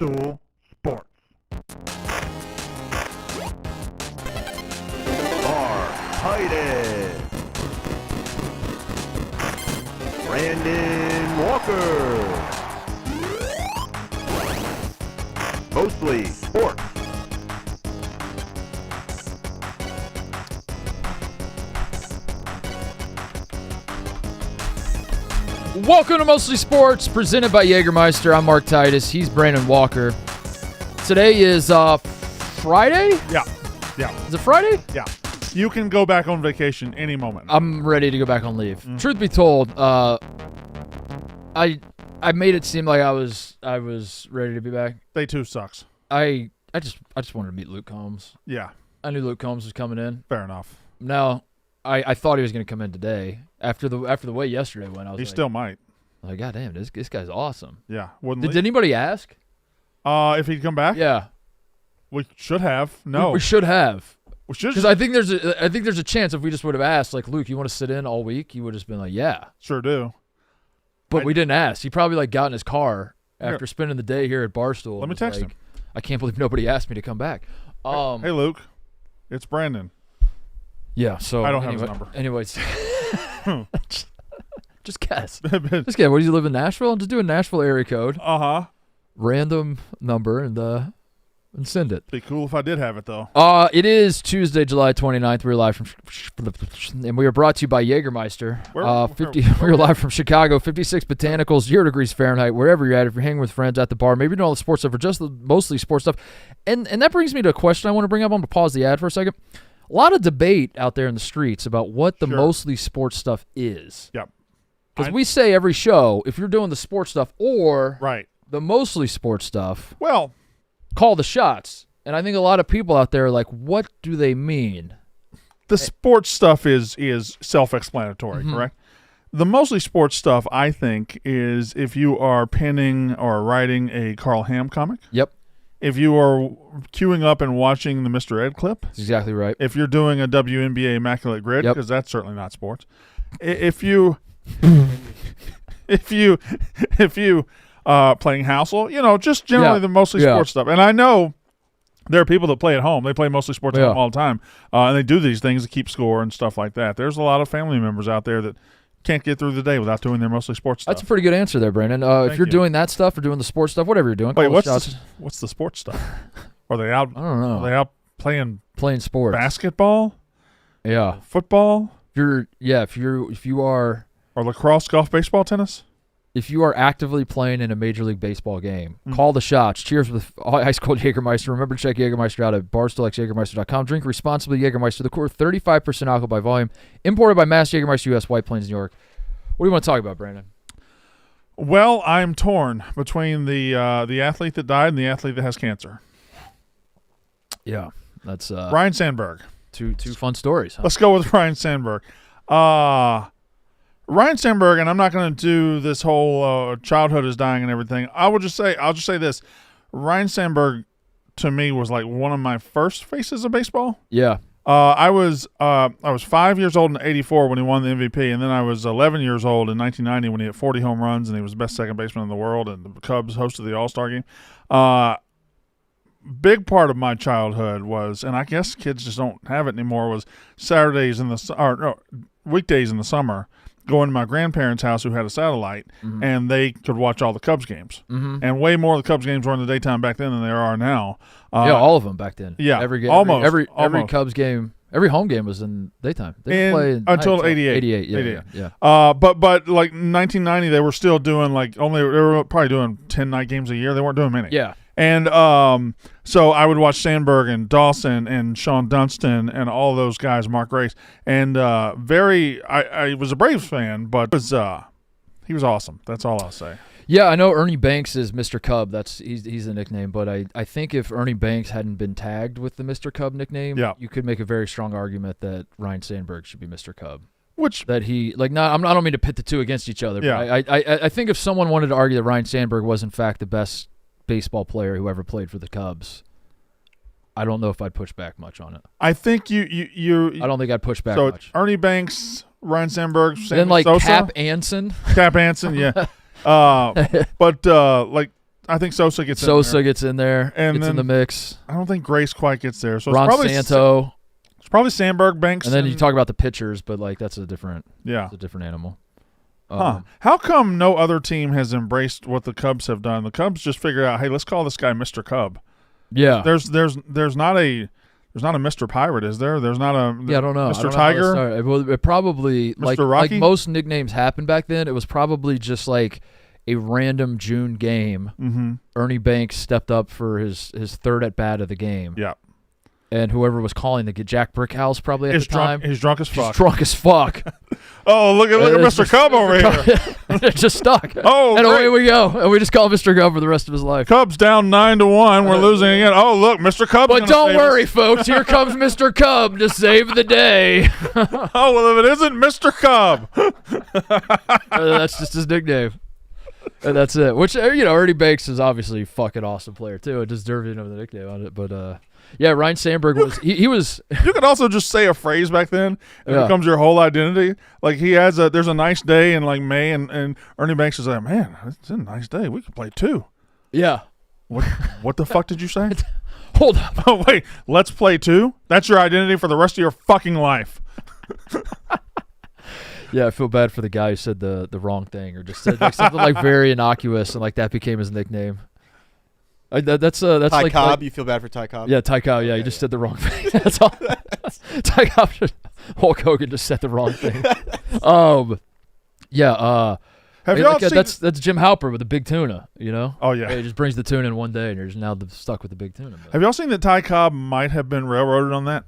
Barstool Sports. Titus, Brandon Walker, mostly sports. Welcome to Mostly Sports, presented by Jägermeister. I'm Mark Titus. He's Brandon Walker. Today is Friday? Yeah. Is it Friday? Yeah. You can go back on vacation any moment. I'm ready to go back on leave. Truth be told, I made it seem like I was ready to be back. Day 2 sucks. I just wanted to meet Luke Combs. Yeah. I knew Luke Combs was coming in. Fair enough. Now, I thought he was going to come in today. After the way yesterday went, I was Still might. like, God damn, this guy's awesome. Yeah. Did anybody ask? If he'd come back? Yeah. We should have. No. We should have. We should. Because I think there's a chance if we just would have asked, like, Luke, you want to sit in all week? He would have just been like, yeah. Sure do. But we didn't ask. He probably got in his car after spending the day here at Barstool. Let me text him. I can't believe nobody asked me to come back. Hey, Luke. It's Brandon. Yeah. So I don't have his number. Anyways, just guess. Just guess. What do you live in Nashville? Just do a Nashville area code. Random number and send it. Be cool if I did have it though. It is Tuesday, July 29th. We're live and we are brought to you by Jägermeister. We're live from Chicago, 56 Botanicals, 0 degrees Fahrenheit, wherever you're at. If you're hanging with friends at the bar, maybe doing all the sports stuff or just mostly sports stuff. And that brings me to a question I want to bring up. I'm going to pause the ad for a second. A lot of debate out there in the streets about what the mostly sports stuff is. Yep. Because we say every show, if you're doing the sports stuff or the mostly sports stuff, well, call the shots. And I think a lot of people out there are like, what do they mean? The sports stuff is self-explanatory, correct? The mostly sports stuff, I think, is if you are penning or writing a Carl Ham comic. Yep. If you are queuing up and watching the Mr. Ed clip. That's exactly right. If you're doing a WNBA immaculate grid, because that's certainly not sports. If you playing Housel, just generally the mostly sports stuff. And I know there are people that play at home. They play mostly sports at home all the time. And they do these things to keep score and stuff like that. There's a lot of family members out there that can't get through the day without doing their mostly sports stuff. That's a pretty good answer there, Brandon. If you're doing that stuff or doing the sports stuff, whatever you're doing. Wait, what's the sports stuff? Are they out? I don't know. Are they out playing sports? Basketball? Yeah. Football? If you are, or lacrosse, golf, baseball, tennis? if you are actively playing in a Major League Baseball game, call the shots. Cheers with ice cold Jägermeister. Remember to check Jägermeister out at barstoolxjagermeister.com. Drink responsibly, Jägermeister. The core 35% alcohol by volume. Imported by Mass Jägermeister U.S., White Plains, New York. What do you want to talk about, Brandon? Well, I'm torn between the athlete that died and the athlete that has cancer. Yeah, that's Ryne Sandberg. Two fun stories. Huh? Let's go with Ryne Sandberg. Ryne Sandberg, and I'm not going to do this whole childhood is dying and everything. I'll just say this: Ryne Sandberg, to me, was like one of my first faces of baseball. Yeah. I was 5 years old in '84 when he won the MVP, and then I was 11 years old in 1990 when he hit 40 home runs and he was the best second baseman in the world, and the Cubs hosted the All-Star game. Big part of my childhood was, and I guess kids just don't have it anymore, was weekdays in the summer, going to my grandparents' house who had a satellite, and they could watch all the Cubs games. And way more of the Cubs games were in the daytime back then than there are now. All of them back then. Yeah, every game, almost. Every Cubs game, every home game was in daytime. They play until 88. 88, yeah. But like 1990, they were still doing they were probably doing 10 night games a year. They weren't doing many. Yeah. And so I would watch Sandberg and Dawson and Sean Dunston and all those guys, Mark Grace, and I was a Braves fan, but he was awesome. That's all I'll say. Yeah, I know Ernie Banks is Mr. Cub. He's the nickname, but I think if Ernie Banks hadn't been tagged with the Mr. Cub nickname, you could make a very strong argument that Ryne Sandberg should be Mr. Cub. I don't mean to pit the two against each other, but I think if someone wanted to argue that Ryne Sandberg was in fact the best baseball player who ever played for the Cubs, I don't know if I'd push back much on it. I think I don't think I'd push back so much. Ernie Banks, Ryne Sandberg, then Sosa? Cap Anson. Cap Anson, yeah. But I think Sosa gets in there. And gets in the mix. I don't think Grace quite gets there. So Ron it's probably Santo. It's probably Sandberg, Banks. And then you talk about the pitchers, but like that's a different animal. How come no other team has embraced what the Cubs have done? The Cubs just figured out, hey, let's call this guy Mr. Cub. Yeah. There's not a Mr. Pirate, is there? There's not a I don't know. Mr. Tiger. It probably Mr. like Rocky? most nicknames happened back then. It was probably just like a random June game. Mm-hmm. Ernie Banks stepped up for his third at bat of the game. Yeah. And whoever was calling to get Jack Brickhouse probably at the time. He's drunk as fuck. He's drunk as fuck. Oh, look at Mr. Cub over here. They're just stuck. Oh, and great. away we go. And we just call Mr. Cub for the rest of his life. Cubs down 9-1. We're losing again. Oh, look, Mr. Cub. But don't worry, folks. Here comes Mr. Cub to save the day. Oh, well, if it isn't Mr. Cub. That's just his nickname. And that's it. Which, Ernie Banks is obviously a fucking awesome player, too. It deserves the nickname on it. But, yeah, Ryne Sandberg was he was. You could also just say a phrase back then. It becomes your whole identity. Like there's a nice day in like May, and Ernie Banks is like, man, it's a nice day. We could play 2. Yeah. What the fuck did you say? Hold up. Oh wait, let's play 2. That's your identity for the rest of your fucking life. Yeah, I feel bad for the guy who said the wrong thing or just said like something like very innocuous and like that became his nickname. That's Ty like Cobb. You feel bad for Ty Cobb? Yeah, Ty Cobb. Yeah, he just said the wrong thing. That's all. Ty Cobb. Hulk Hogan just said the wrong thing. Yeah. Have y'all seen? That's Jim Halper with the big tuna. Oh yeah. He just brings the tuna in one day, and you're just now stuck with the big tuna. Have y'all seen that Ty Cobb might have been railroaded on that?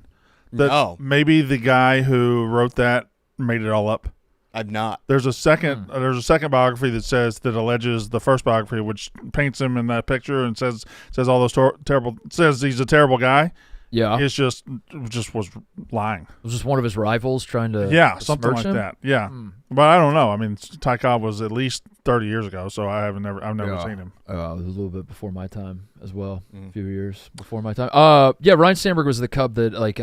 No. Maybe the guy who wrote that made it all up. I've not. There's a second biography that alleges the first biography, which paints him in that picture and says all those terrible. Says he's a terrible guy. Yeah, it's just was lying. It was just one of his rivals trying to something like him? that. Yeah, but I don't know. I mean, Ty Cobb was at least 30 years ago, so I've never seen him. It was a little bit before my time as well. A few years before my time. Yeah, Ryne Sandberg was the Cub that like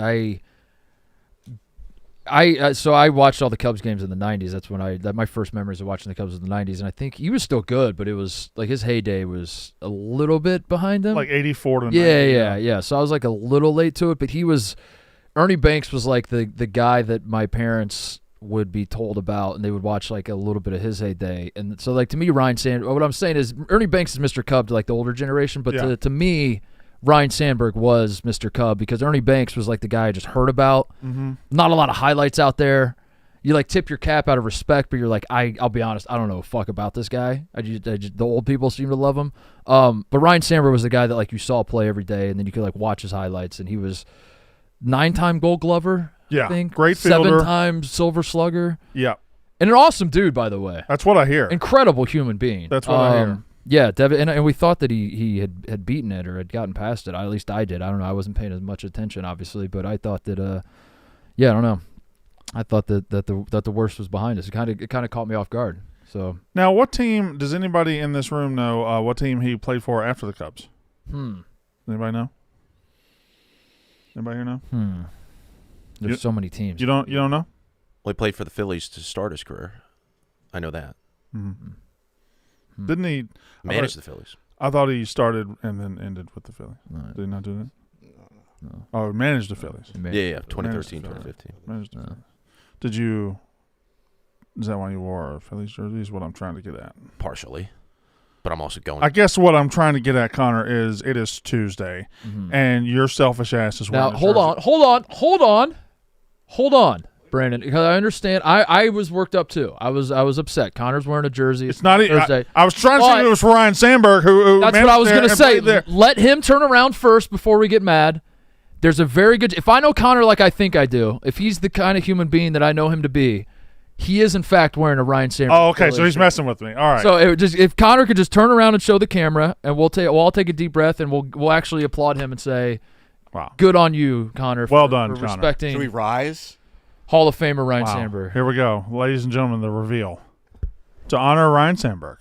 so I watched all the Cubs games in the 90s. That's when my first memories of watching the Cubs in the 90s, and I think he was still good, but it was like his heyday was a little bit behind him. Like 84 to 90. Yeah. So I was like a little late to it, but Ernie Banks was like the guy that my parents would be told about, and they would watch like a little bit of his heyday. And so like to me, Ryne Sandberg, what I'm saying is Ernie Banks is Mr. Cub to like the older generation, but to me, Ryne Sandberg was Mr. Cub because Ernie Banks was like the guy I just heard about. Mm-hmm. Not a lot of highlights out there. You like tip your cap out of respect, but you're like, I'll be honest, I don't know a fuck about this guy. The old people seem to love him. But Ryne Sandberg was the guy that like you saw play every day, and then you could like watch his highlights, and he was 9-time Gold Glover. Yeah, I think. Great fielder. 7-time Silver Slugger. Yeah, and an awesome dude, by the way. That's what I hear. Incredible human being. That's what I hear. Yeah, Devin, and we thought that he had beaten it or had gotten past it. At least I did. I don't know. I wasn't paying as much attention, obviously, but I thought that. I don't know. I thought that the worst was behind us. It kind of caught me off guard. So now, what team does anybody in this room know? What team he played for after the Cubs? Anybody know? Anybody here know? There's so many teams. You don't know? Well, he played for the Phillies to start his career. I know that. Mm-hmm. Didn't he manage the Phillies? I thought he started and then ended with the Phillies. No. Did he not do that? No. Oh, he managed the Phillies. Yeah. 2013, 2015. Managed the Phillies. Did you? Is that why you wore a Phillies jersey? Is what I'm trying to get at. Partially, but I'm also going. I guess what I'm trying to get at, Connor, is it is Tuesday, and your selfish ass is wearing. Now hold on. Brandon, because I understand. I was worked up too. I was upset. Connor's wearing a jersey. It's not. I was trying to say it was for Ryne Sandberg, who that's what I was going to say. Let him turn around first before we get mad. There's a very good. If I know Connor like I think I do, if he's the kind of human being that I know him to be, he is in fact wearing a Ryne Sandberg. Oh, okay. So he's messing with me. All right. So if Connor could just turn around and show the camera, and we'll all take a deep breath, and we'll actually applaud him and say, "Wow, good on you, Connor. Well done, for Connor." Respecting. Should we rise? Hall of Famer Ryne Sandberg. Here we go. Ladies and gentlemen, the reveal. To honor Ryne Sandberg.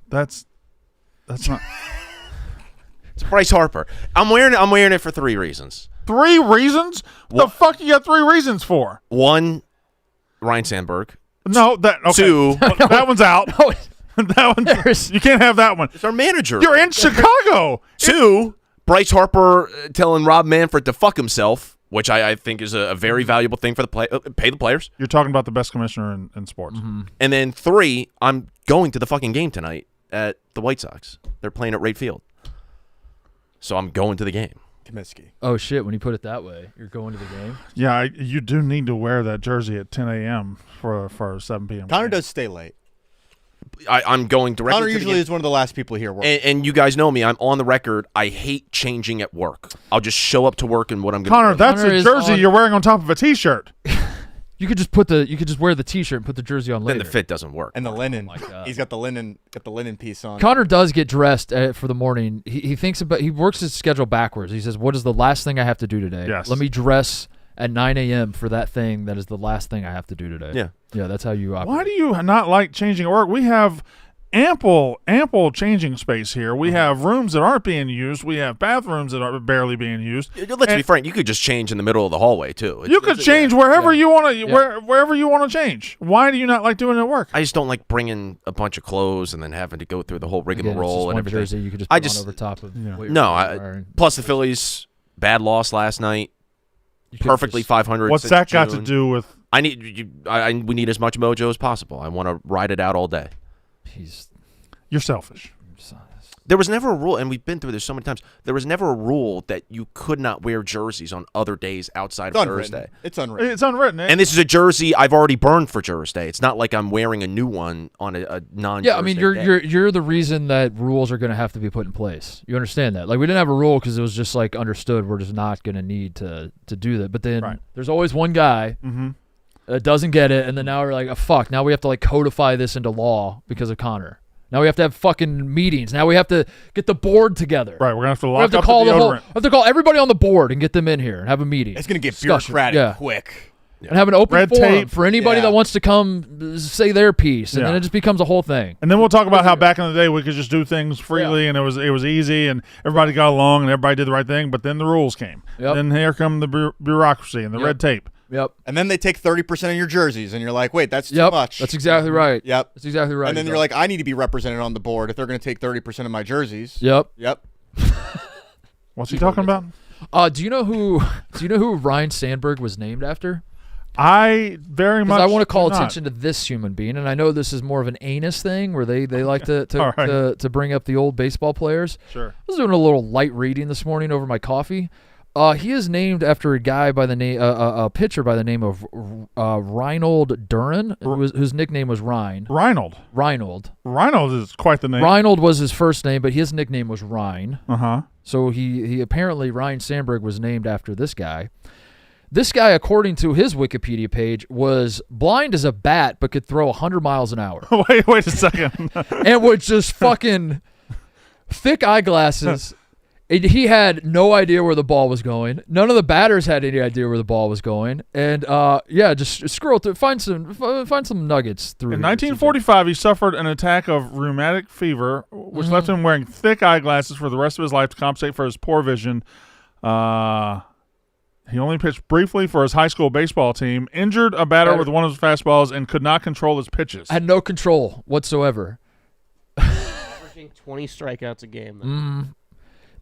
That's not It's Bryce Harper. I'm wearing it for 3 reasons. 3 reasons? What the fuck you got 3 reasons for? 1, Ryne Sandberg. No, that okay. 2, that one's out. That one. You can't have that one. It's our manager. You're in Chicago. 2, Bryce Harper telling Rob Manfred to fuck himself, which I think is a very valuable thing for the pay the players. You're talking about the best commissioner in sports. Mm-hmm. And then 3, I'm going to the fucking game tonight at the White Sox. They're playing at Wright Field. So I'm going to the game. Comiskey. Oh, shit, when you put it that way, you're going to the game? Yeah, you do need to wear that jersey at 10 a.m. for a 7 p.m. Connor game. does stay late. I'm going directly Connor to the usually game. is one of the last people here working. And you guys know me. I'm on the record. I hate changing at work. I'll just show up to work and what I'm going to do. Connor, that's Connor a is jersey on- you're wearing on top of a T-shirt. You could just wear the T-shirt and put the jersey on later. Then the fit doesn't work. And the linen. my God. He's got the linen piece on. Connor does get dressed for the morning. He thinks about. He works his schedule backwards. He says, "What is the last thing I have to do today? Yes. Let me dress at 9 a.m. for that thing that is the last thing I have to do today." Yeah. That's how you operate. Why do you not like changing at work? We have ample changing space here. We have rooms that aren't being used. We have bathrooms that are barely being used. Let's be frank. You could just change in the middle of the hallway too. You could change wherever you want to, wherever you want to change. Why do you not like doing it at work? I just don't like bringing a bunch of clothes and then having to go through the whole rigmarole Again, it's just and one everything. jersey you could just put on over top of. What you're wearing. Plus the Phillies bad loss last night. You could Perfectly just- 500. What's since that got to June. do with? We need as much mojo as possible. I want to ride it out all day. You're selfish. There was never a rule, and we've been through this so many times. There was never a rule that you could not wear jerseys on other days outside of Thursday. It's unwritten. It's unwritten. And this is a jersey I've already burned for Thursday. It's not like I'm wearing a new one on a non. Yeah, I mean, you're the reason that rules are going to have to be put in place. You understand that? Like, we didn't have a rule because it was just like understood we're just not going to need to do that. But then there's always one guy that doesn't get it, and then now we're like, oh, fuck. Now we have to like codify this into law because of Connor. Now we have to have fucking meetings. Now we have to get the board together. Right, we're gonna have to We lock have to up call the we deodorant. have to call everybody on the board and get them in here and have a meeting. It's going to get Discussion. bureaucratic quick. And have an open Red forum tape. for anybody that wants to come say their piece, and then it just becomes a whole thing. And then we'll talk about how back in the day we could just do things freely and it was easy and everybody got along and everybody did the right thing. But then the rules came. Yep. Then here come the bureaucracy and the red tape. Yep. And then they take 30% of your jerseys, and you're like, wait, that's too much. That's exactly right. Yep. That's exactly right. And then you're like, I need to be represented on the board if they're going to take 30% of my jerseys. Yep. Yep. What's he talking about? Do you know who Ryne Sandberg was named after? I very much. I want to call do not. attention to this human being, and I know this is more of an anus thing where they like All right. to bring up the old baseball players. Sure. I was doing a little light reading this morning over my coffee. He is named after a guy by the name, a pitcher by the name of Ryne Duren, whose nickname was Ryne. Reinhold. Reinhold is quite the name. Reinhold was his first name, but his nickname was Ryne. So he apparently Ryne Sandberg was named after this guy. This guy, according to his Wikipedia page, was blind as a bat but could throw 100 miles an hour. Wait a second. And with just fucking thick eyeglasses. He had no idea where the ball was going. None of the batters had any idea where the ball was going. And just scroll through, find some nuggets through. In 1945, he suffered an attack of rheumatic fever, which left him wearing thick eyeglasses for the rest of his life to compensate for his poor vision. He only pitched briefly for his high school baseball team, injured a batter with one of his fastballs, and could not control his pitches. Had no control whatsoever. Averaging 20 strikeouts a game.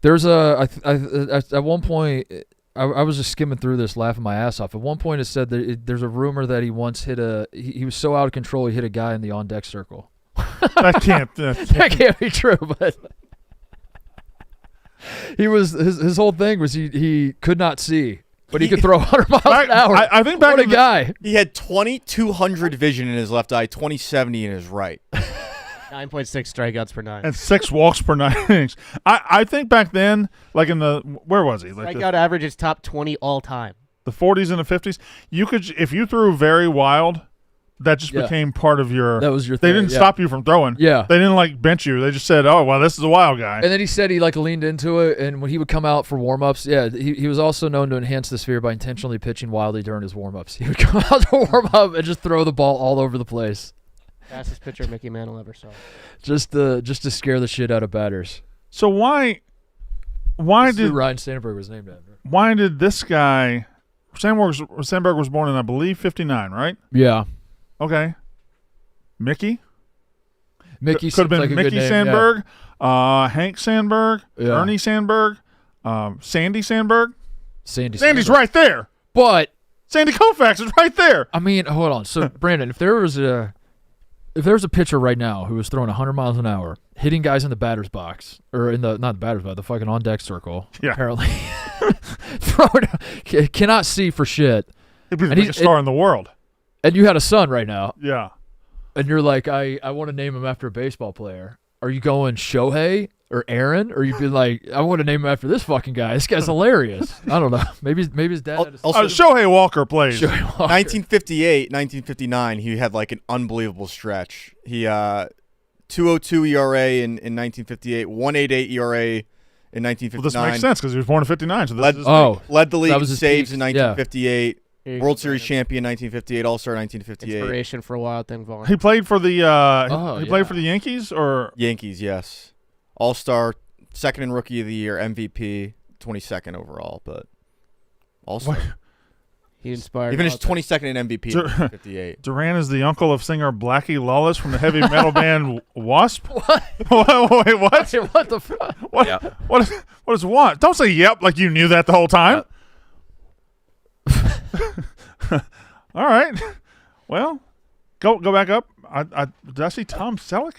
There's at one point, I was just skimming through this, laughing my ass off. At one point, it said that there's a rumor that he once he was so out of control he hit a guy in the on deck circle. That can't be true, but he was his whole thing was he could not see, but he could throw 100 miles an hour. I think back what a guy. He had 2200 vision in his left eye, 2070 in his right. 9.6 strikeouts per nine. and 6 walks per 9 innings. I think back then, like in the where was he? Like Strikeout average is top 20 all time. the 40s and the 50s. You could if you threw very wild, that just became part of your. That was your They thing, didn't stop you from throwing. Yeah. They didn't like bench you. They just said, "Oh, well, this is a wild guy." And then he said he like leaned into it, and when he would come out for warm-ups, he was also known to enhance the sphere by intentionally pitching wildly during his warm-ups. He would come out to warm up and just throw the ball all over the place. Fastest pitcher Mickey Mantle ever saw. Just to scare the shit out of batters. So why That's did who Ryne Sandberg was named after? why did this guy Sandberg was born in, I believe, 59, right? Yeah. Okay. Mickey? Mickey could have been like a Mickey good name, Sandberg, Hank Sandberg, Ernie Sandberg, Sandy Sandberg. Sandy's Sandy's right there. But Sandy Koufax is right there. I mean, hold on. So Brandon, if there was a pitcher right now who was throwing 100 miles an hour, hitting guys in the batter's box or in the not the batter's box, the fucking on deck circle, apparently, cannot see for shit. He'd be the biggest star in the world. And you had a son right now. Yeah. And you're like, I want to name him after a baseball player. Are you going Shohei or Aaron? Or you'd be like, I want to name him after this fucking guy. This guy's hilarious. I don't know. Maybe his dad had a Also, Shohei Walker plays. Shohei Walker. 1958, 1959, he had like an unbelievable stretch. He 2.02 ERA in 1958, 1.88 ERA in 1959. Well, this makes sense because he was born in 59. So this led the league in was saves peak. in 1958. World Series champion 1958, All-Star 1958. Inspiration for a while, then Vaughn. he played for the he played for the Yankees or Yankees, yes. All-Star, second and Rookie of the Year, MVP, 22nd overall, but All-Star. He inspired. He finished 22nd in MVP in 1958. Duren is the uncle of singer Blackie Lawless from the heavy metal band Wasp. What? Wait, what? What the fuck? What? Yeah. What is Wasp? Don't say yep like you knew that the whole time. All right. Well, go back up. Did I see Tom Selleck?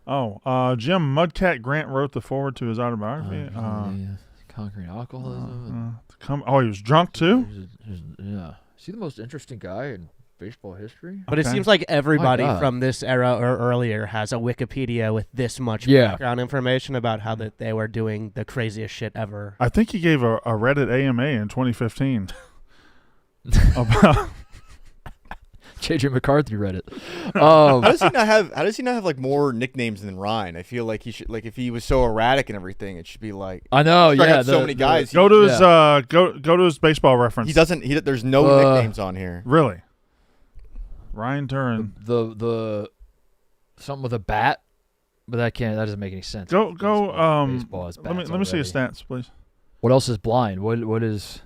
Oh, Jim Mudcat Grant wrote the foreword to his autobiography. Conquering alcoholism. He was drunk too? Yeah. Is he the most interesting guy in baseball history? But it Okay. seems like everybody God. from this era or earlier has a Wikipedia with this much Yeah. background information about how that they were doing the craziest shit ever. I think he gave a Reddit AMA in 2015. About JJ McCarthy read it. How does he not have like more nicknames than Ryne? I feel like he should, like, if he was so erratic and everything, it should be like, I know, strike yeah. out so many guys. go to his go to his baseball reference. He doesn't. There's no nicknames on here. Really. Ryne Duren. The something with a bat, but that doesn't make any sense. Go. Baseball has Let bats me see his already. stats, please. What else is blind? What is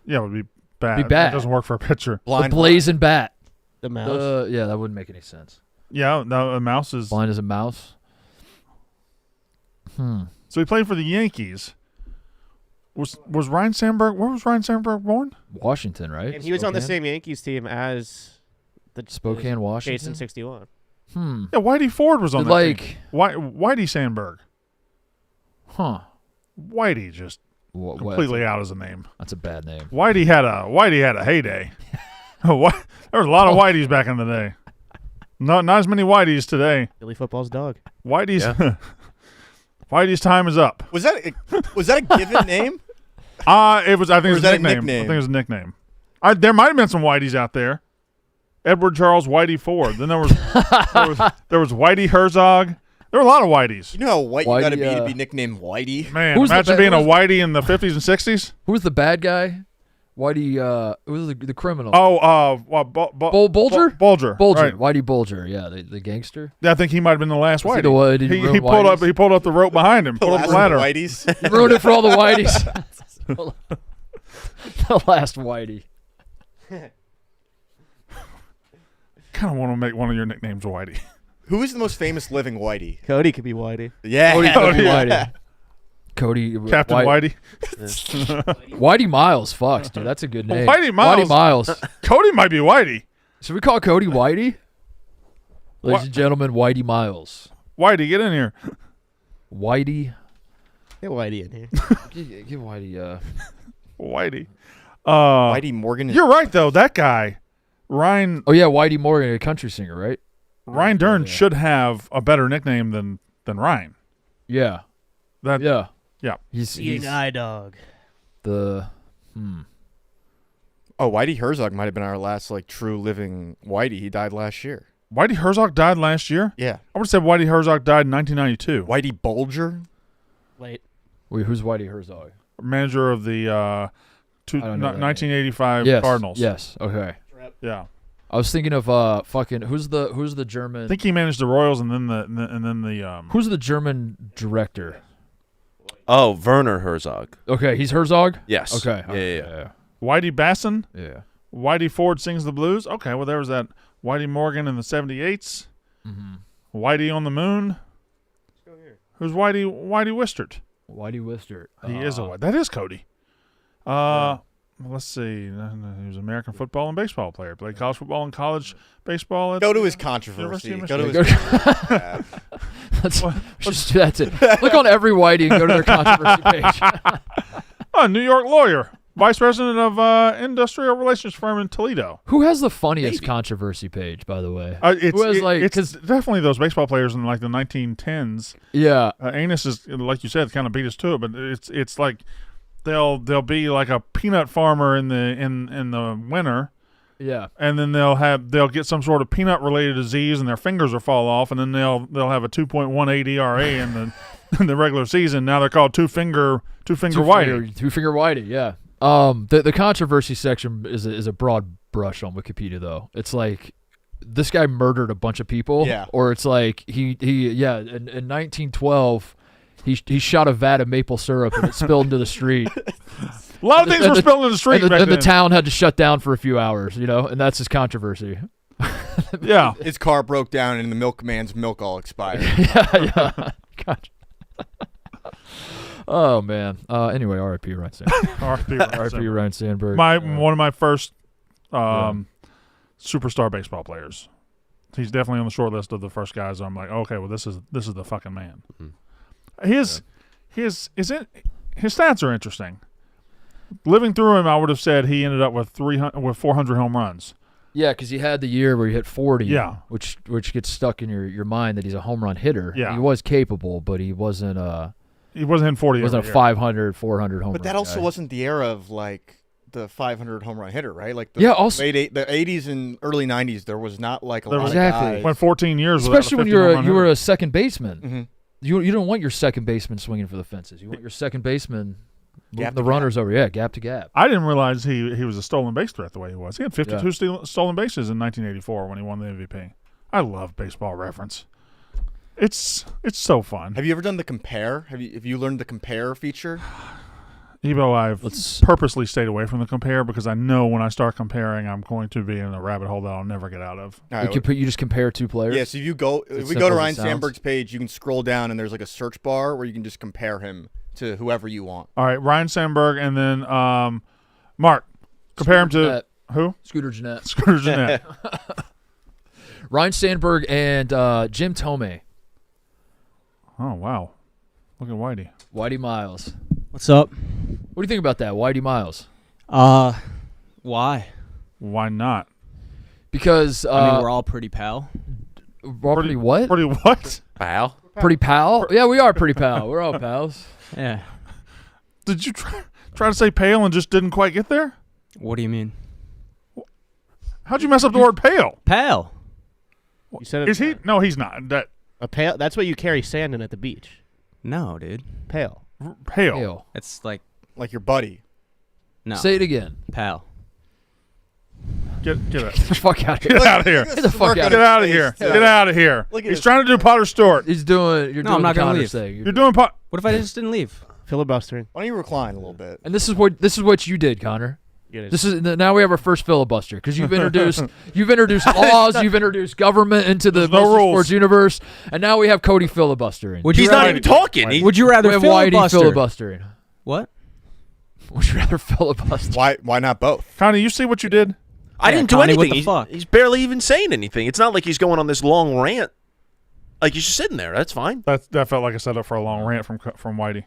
Yeah, it would be bad. Be bad. That doesn't work for a pitcher. Blind the blazing bat? The mouse. Yeah, that wouldn't make any sense. Yeah, no, a mouse is. Blind as a mouse. So he played for the Yankees. Was Ryne Sandberg? Where was Ryne Sandberg born? Washington, right? And he was on the Spokane? same Yankees team as the Spokane, Washington. Jason 61. Yeah, Whitey Ford was on that Like, team. Whitey Sandberg. huh? Whitey just completely out as a name. That's a bad name. Whitey had a heyday. There was a lot of Whiteys back in the day. Not as many Whiteys today. Philly football's dog. Whitey's Whitey's time is up. Was that a given name? It was. I think it was that a a nickname. nickname? I think it was a nickname. There might have been some Whiteys out there. Edward Charles Whitey Ford. Then there was Whitey Herzog. There were a lot of Whiteys. You know how white you Whitey, got to be nicknamed Whitey? Man, Who's the imagine ba- being a who's- Whitey in the 50s and 60s. Who was the bad guy? Whitey. Who was the criminal? Bulger. Bulger. Right. Whitey Bulger. Yeah, the gangster. Yeah, I think he might have been the last Was he Whitey. the one- did he ruin Whiteys? He pulled up the rope behind him. Pulled up the ladder. Whiteys. He ruined it for all the Whiteys. The last Whitey. Kind of want to make one of your nicknames Whitey. Who is the most famous living Whitey? Cody could be Whitey. Yeah. Cody yeah. Whitey. Cody. Captain Whitey. Whitey Miles. Fuck, dude. That's a good name. Whitey Miles. Whitey Miles. Cody might be Whitey. Should we call Cody Whitey? Ladies and gentlemen, Whitey Miles. Whitey, get in here. Whitey. Get Whitey in here. Give Whitey. Whitey. Whitey Morgan. You're right, though. That guy, Ryne Oh yeah, Whitey Morgan, a country singer, right? Duren should have a better nickname than Ryne. Yeah. That Yeah. Yeah. He's eye dog. the. Oh, Whitey Herzog might have been our last like true living Whitey. He died last year. Whitey Herzog died last year. Yeah. I would have said Whitey Herzog died in 1992. Whitey Bulger. Wait. Wait, who's Whitey Herzog? Manager of the I don't know that 1985 Yes. Cardinals. Yes. Okay. Yeah. I was thinking of fucking who's the German? I think he managed the Royals and then the Who's the German director? Oh, Werner Herzog. Okay, he's Herzog. Yes. Okay. Yeah. Whitey Basson. Yeah. Whitey Ford sings the blues. Okay, well there was that Whitey Morgan in the 78s. Whitey on the moon. Let's go here. Who's Whitey Wistert? Whitey Wistert. He is a White. That is Cody. Let's see. He was an American football and baseball player. Played college football and college baseball. At Go to his controversy. University of Go to Michigan. his Let's do that too. Look on every Whitey and go to their controversy page. New York lawyer, vice president of industrial relations firm in Toledo. Who has the funniest controversy page, by the way? It's definitely those baseball players in like the 1910s. Yeah. Anus is, like you said, kind of beat us to it, but it's like they'll be like a peanut farmer in the winter. Yeah. And then they'll get some sort of peanut related disease and their fingers will fall off, and then they'll have a 2.18 ERA in the regular season. Now they're called two finger Whitey. Two finger Whitey, yeah. The controversy section is a broad brush on Wikipedia though. It's like this guy murdered a bunch of people. Yeah. Or it's like in 1912 he shot a vat of maple syrup and it spilled into the street. A lot of things were spilled in the street back and the then. town had to shut down for a few hours, and that's his controversy. Yeah. His car broke down and the milkman's milk all expired. yeah. Gotcha. Oh man. Anyway, R.I.P. Ryne Sandberg. R.I.P. Ryne Sandberg. One of my first superstar baseball players. He's definitely on the short list of the first guys. I'm like, okay, well, this is the fucking man. Mm-hmm. His stats are interesting. Living through him, I would have said he ended up with 400 home runs. Yeah, because he had the year where he hit 40. Yeah, which gets stuck in your mind that he's a home run hitter. Yeah, he was capable, but he wasn't. He wasn't in 40. He wasn't a 500, 400 home run. But that also guy. wasn't the era of like the 500 home run hitter, right? Like the the 80s and early 90s, there was not like a lot exactly. of guys. Went 14 years, especially when you were a second baseman. Mm-hmm. You don't want your second baseman swinging for the fences. You want your second baseman moving the runners over. Yeah, gap to gap. I didn't realize he was a stolen base threat the way he was. He had 52 stolen bases in 1984 when he won the MVP. I love Baseball Reference. It's so fun. Have you ever done the compare? Have you learned the compare feature? Ebo, I've purposely stayed away from the compare because I know when I start comparing, I'm going to be in a rabbit hole that I'll never get out of. You just compare two players? Yeah, so if we go to Ryne Sandberg's page, you can scroll down and there's like a search bar where you can just compare him to whoever you want. All right, Ryne Sandberg, and then Mark. Compare him to who? Scooter Gennett. Scooter Gennett. Ryne Sandberg and Jim Tomei. Oh, wow. Look at Whitey. Whitey Miles. What's up? What do you think about that, Whitey Miles? Why? Why not? Because I mean, we're all pretty pal. We're all pretty what? Pretty what? Pal. Pretty pal? Yeah, we are pretty pal. We're all pals. Yeah. Did you try to say pale and just didn't quite get there? What do you mean? How'd you mess up the word pale? Pal. You said Is he? No, he's not. a pail? That's what you carry sand in at the beach. No, dude. Pail. Pale. It's like Like your buddy. no. Say it again. Pal. Get it. Get the fuck out of here. Get out of here. Get the fuck out Get out of here. Get out of here. He's trying to do Potter Stewart. He's doing. You're No, doing I'm not the gonna Connor leave. thing. You're doing Potter. What if I just didn't leave? Filibustering. Why don't you recline a little bit? And this is what you did, Connor. This is now we have our first filibuster because you've introduced laws, you've introduced government into the sports universe, and now we have Cody filibustering. Would you He's rather, not even talking. Would you rather we have Whitey filibuster? filibustering. What? Would you rather filibuster? Why not both? Connie, you see what you did? I didn't do Connie, what anything. the fuck? He's barely even saying anything. It's not like he's going on this long rant. Like he's just sitting there. That's fine. That felt like a setup for a long rant from Whitey.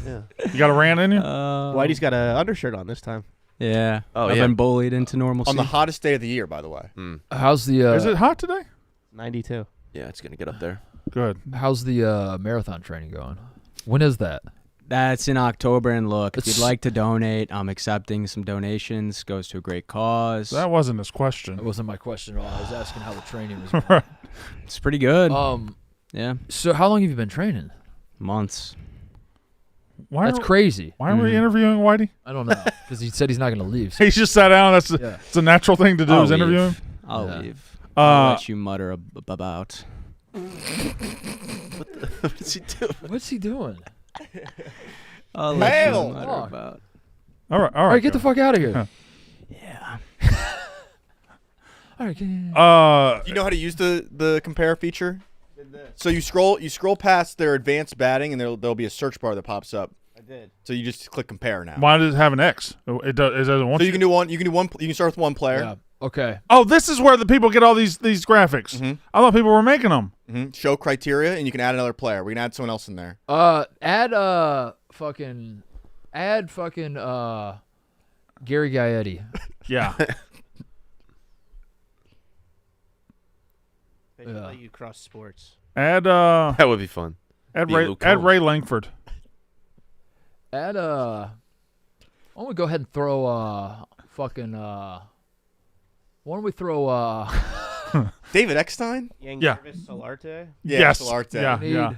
Yeah. You got a rant in you? Whitey's got an undershirt on this time. Yeah. Oh, I've yeah. been bullied into normalcy. On the hottest day of the year, by the way. How's the? Is it hot today? 92. Yeah, it's gonna get up there. Good. How's the marathon training going? When is that? That's in October, and look, if It's- you'd like to donate, I'm accepting some donations. Goes to a great cause. That wasn't his question. That wasn't my question at all. I was asking how the training was going. It's pretty good. Yeah. Yeah. So how long have you been training? Months. That's crazy. Why are we interviewing Whitey? I don't know because he said he's not going to leave. So He just sat down. It's a natural thing to do I'll is leave. interview him. I'll Yeah. leave. I'll let you mutter about. What is he doing? What's he doing? I'll let Hell. you mutter about. All right. All right, get the fuck out of here. Yeah. All right. Do you know how to use the compare feature? So you scroll past their advanced batting, and there'll be a search bar that pops up. I did. So you just click compare now. Why does it have an X? It doesn't want So you can do one. You can start with one player. Yeah. Okay. Oh, this is where the people get all these graphics. Mm-hmm. I thought people were making them. Mm-hmm. Show criteria, and you can add another player. We can add someone else in there. Add Gary Gaetti. Yeah. They should let you cross sports. Add That would be fun. add Be Ray Luke add Combs. Ray Langford. Add why don't we go ahead and throw why don't we throw David Eckstein. Yeah. Solarte. Yeah, Yes. Solarte. Yeah.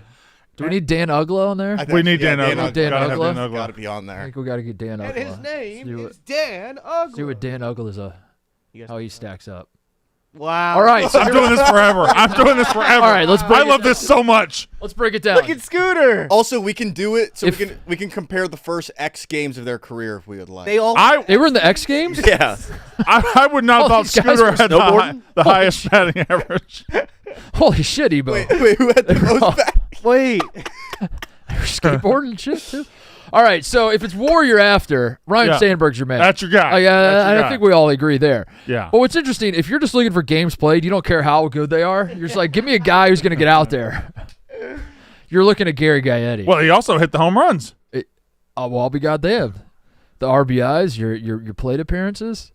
do we need Dan Ugla on there? I think- We need yeah, Dan Ugla. Dan Gotta have Ugla? Dan Ugla. Got to be on I there. think we got to get Dan Ugla. And his name See is Dan Ugla. see what Dan Ugla is You guys how he know. stacks up. Wow. All right, so I'm doing this forever. I'm doing this forever. All right, let's break I it love this so much. let's break it down. Look at Scooter. Also, we can do it so If- we can compare the first X games of their career if we would like. They all. They were in the X Games? Yeah. I would not All have thought these guys Scooter were had snowboarding? the highest batting average. Holy shit, Ebo. wait, who had the most back? Wait. Skateboarding and shit too. All right, so if it's war you're after, Ryne Yeah. Sandberg's your man. That's your guy. I That's your guy. think we all agree there. Yeah. But what's interesting, if you're just looking for games played, you don't care how good they are. You're just like, give me a guy who's going to get out there. You're looking at Gary Gaetti. Well, he also hit the home runs. Well, I'll be goddamned. The RBIs, your plate appearances.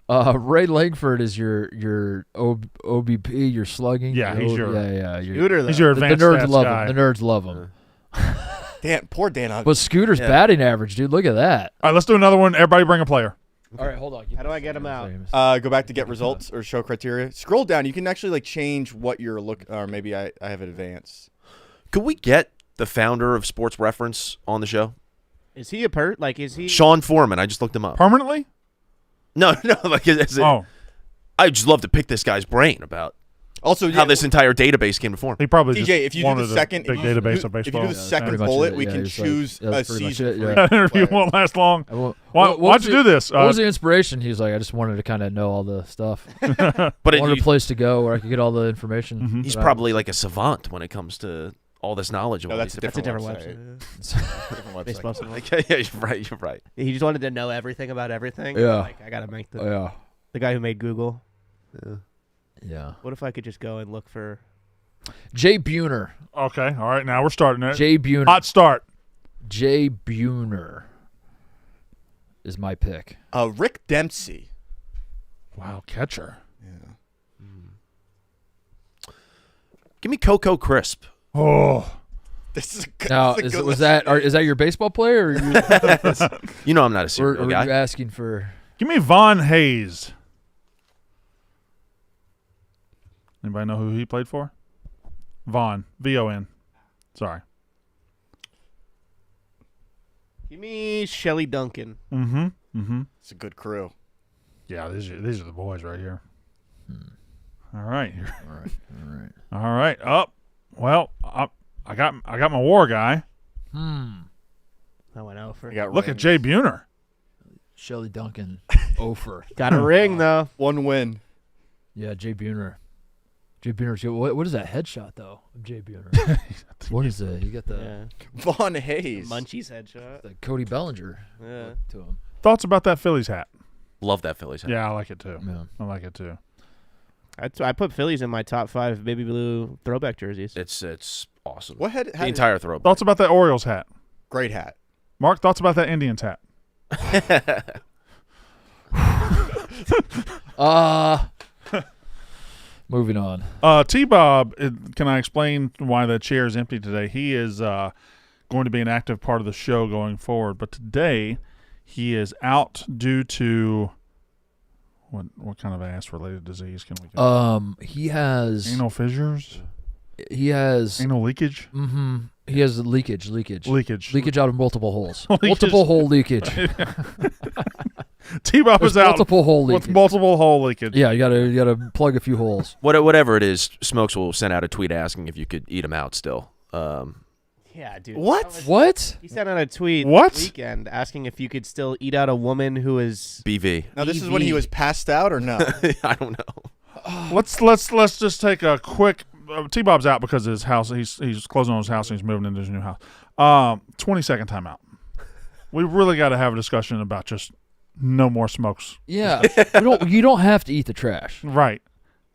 Ray Langford is your OBP, your slugging. Yeah, he's your- Scooter, though. He's your the advanced nerds stats love guy. him. The nerds love him. Poor Dan Ugla. But Scooter's Yeah. batting average, dude. Look at that. All right, let's do another one. Everybody bring a player. All right, hold on. How do I get him out? Go back to get results or show criteria. Scroll down. You can actually change what you're looking. Or maybe I have it advanced. Could we get the founder of Sports Reference on the show? Is he is he? Sean Foreman. I just looked him up. Permanently? No, like is it, Oh, I just love to pick this guy's brain about Also, how this entire database came to form. he probably TJ, just if you do wanted the second, a big if you database do- of if you baseball. do the second pretty much bullet, it. we Yeah, can just like- choose yeah, a that's pretty much season. it, yeah. for That interview player. won't last long. What Why'd was you do this? What was the inspiration? He was like, I just wanted to kind of know all the stuff. But Wanted a place to go where I could get all the information. Mhm. he's that I- probably like a savant when it comes to all this knowledge. Of No, all that's these a That's a different different website. website. Different website. Baseball stuff. Like, yeah, you're right. You're right. He just wanted to know everything about everything. Yeah. Like, I gotta make Yeah. the guy who made Google. Yeah. What if I could just go and look for? Jay Buhner. Okay, all right, now we're starting it. Jay Buhner. Hot start. Jay Buhner is my pick. Rick Dempsey. Wow, catcher. Give me Coco Crisp. Oh, This is a good, Now, this is a good is list. that your baseball player, or You know I'm not a or serial are guy. you asking for? give me Von Hayes. Anybody know who he played for? Von. V-O-N. Sorry. Give me Shelly Duncan. Mm-hmm. Mm-hmm. It's a good crew. Yeah, these are the boys right here. All right. All right. All right. All right. Up. Well, I got my war guy. I went over. We got Look at rings. Jay Buhner. Shelly Duncan. Ofer. Got a ring though. One win. Yeah, Jay Buhner. Jay Buhner's good. What is that headshot though? Of Jay Buhner. What is it? You got the Yeah. Von Hayes. Munchies headshot. Cody Bellinger Yeah. look to him. Thoughts about that Phillies hat? Love that Phillies hat. Yeah, I like it too. Yeah. I like it too. I put Phillies in my top 5 baby blue throwback jerseys. It's awesome. What had The entire throw. Thoughts about that Orioles hat? great hat? Mark, thoughts about that Indians hat? Moving on. T-Bob, can I explain why that chair is empty today? He is going to be an active part of the show going forward, but today he is out due to what kind of ass-related disease can we go? He has Anal fissures? Anal leakage? he has leakage out of multiple holes. Leakage. Multiple hole leakage. T-Bob There's is out multiple hole with leakage. multiple hole leakage. Yeah, you gotta plug a few holes. Whatever it is, Smokes will send out a tweet asking if you could eat him out still. Yeah, dude. What? What? He sent out a tweet What? this weekend asking if you could still eat out a woman who is BV. Now this is when he EV. was passed out or no? I don't know. Let's just take a quick T-Bob's out because of his house. He's closing on his house and he's moving into his new house. 20-second timeout. We really got to have a discussion about just no more smokes. Yeah, you don't have to eat the trash. Right.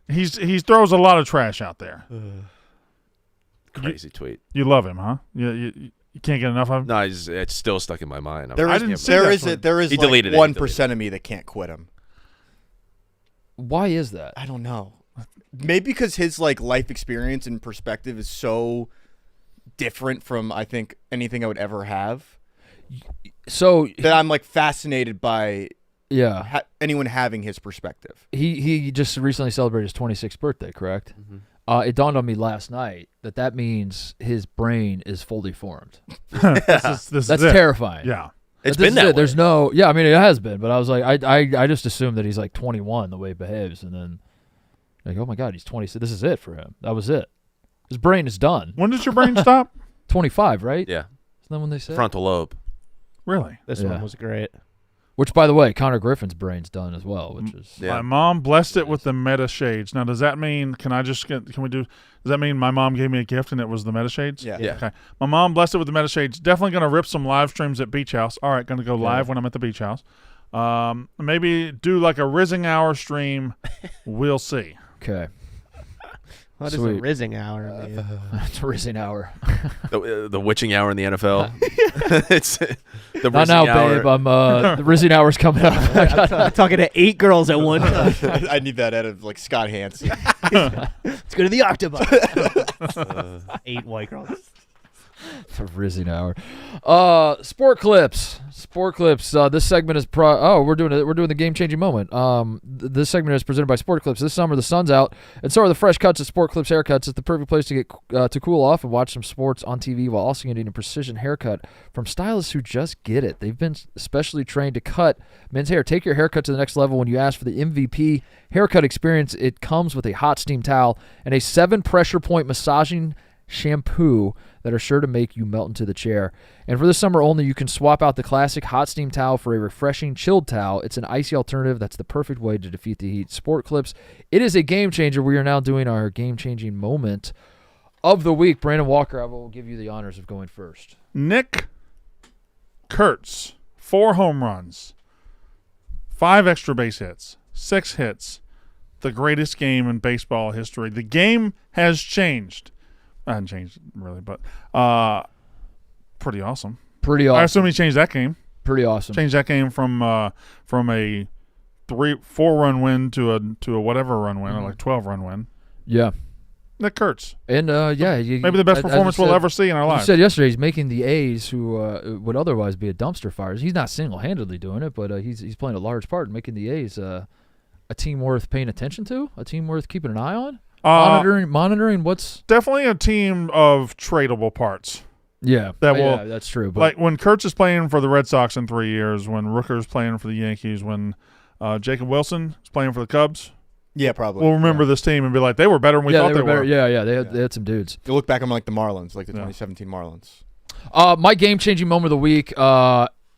He throws a lot of trash out there. Crazy tweet. You love him, huh? You can't get enough of him? No, it's still stuck in my mind. There is He deleted it. 1% of me that can't quit him. Why is that? I don't know. Maybe because his life experience and perspective is so different from I think anything I would ever have. So that I'm fascinated by anyone having his perspective. He just recently celebrated his 26th birthday, correct? Mm-hmm. It dawned on me last night that means his brain is fully formed. That's terrifying. Yeah. It's been that way. There's no, I mean, it has been, but I was like, I just assumed that he's 21 the way he behaves, and then oh my God, he's 20. So this is it for him. That was it. His brain is done. When does your brain stop? 25, right? Yeah. Isn't that when they say? Frontal lobe. Really? This one was great. Which, by the way, Connor Griffin's brain's done as well, which is my mom blessed it with the Meta Shades. Now, does that mean does that mean my mom gave me a gift and it was the Meta Shades? Yeah. Okay. My mom blessed it with the Meta Shades. Definitely going to rip some live streams at Beach House. All right, going to go live when I'm at the Beach House. Maybe do a Rizzing Hour stream. We'll see. Okay. What is a Rizzing Hour? It's a Rizzing Hour. The witching hour in the NFL. It's the Not now, babe. I'm the Rizzing Hour's coming up. I'm talking to 8 girls at one time. I need that out of Scott Hansen. Let's go to the Octopus. 8 white girls. The Rizzing Hour. Sport clips. This segment is we're doing the game-changing moment. This segment is presented by Sport Clips. This summer the sun's out, and so are the fresh cuts at Sport Clips Haircuts. It's the perfect place to get to cool off and watch some sports on TV while also getting a precision haircut from stylists who just get it. They've been specially trained to cut men's hair. Take your haircut to the next level when you ask for the MVP haircut experience. It comes with a hot steam towel and a 7 pressure point massaging shampoo that are sure to make you melt into the chair. And for this summer only, you can swap out the classic hot steam towel for a refreshing chilled towel. It's an icy alternative that's the perfect way to defeat the heat. Sport Clips, it is a game changer. We are now doing our game-changing moment of the week. Brandon Walker, I will give you the honors of going first. Nick Kurtz, 4 home runs, 5 extra base hits, 6 hits. The greatest game in baseball history. The game has changed. I hadn't changed really, but pretty awesome. I assume he changed that game. Pretty awesome. Changed that game from a 4-run win to a whatever run win, or 12-run win. Yeah. Nick Kurtz. And maybe the best performance we'll ever see in our lives. You said yesterday he's making the A's, who would otherwise be a dumpster fire. He's not single-handedly doing it, but he's playing a large part in making the A's a team worth paying attention to, a team worth keeping an eye on. Monitoring what's definitely a team of tradable parts. Yeah, that's true. But when Kurtz is playing for the Red Sox in 3 years, when Rooker's playing for the Yankees, when Jacob Wilson is playing for the Cubs, probably we'll remember this team and be like, they were better than we thought they were. Yeah, they had some dudes. You look back on the Marlins, the 2017 Marlins. My game-changing moment of the week.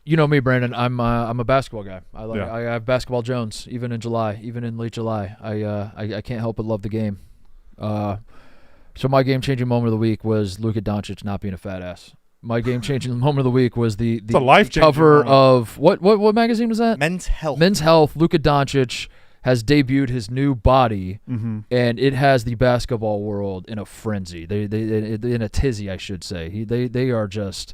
You know me, Brandon. I'm a basketball guy. I have basketball Jones, even in late July. I can't help but love the game. So my game-changing moment of the week was Luka Doncic not being a fat ass. My game-changing moment of the week was the cover of what magazine was that? Men's Health. Men's Health. Luka Doncic has debuted his new body, and it has the basketball world in a frenzy. They in a tizzy, I should say. They are just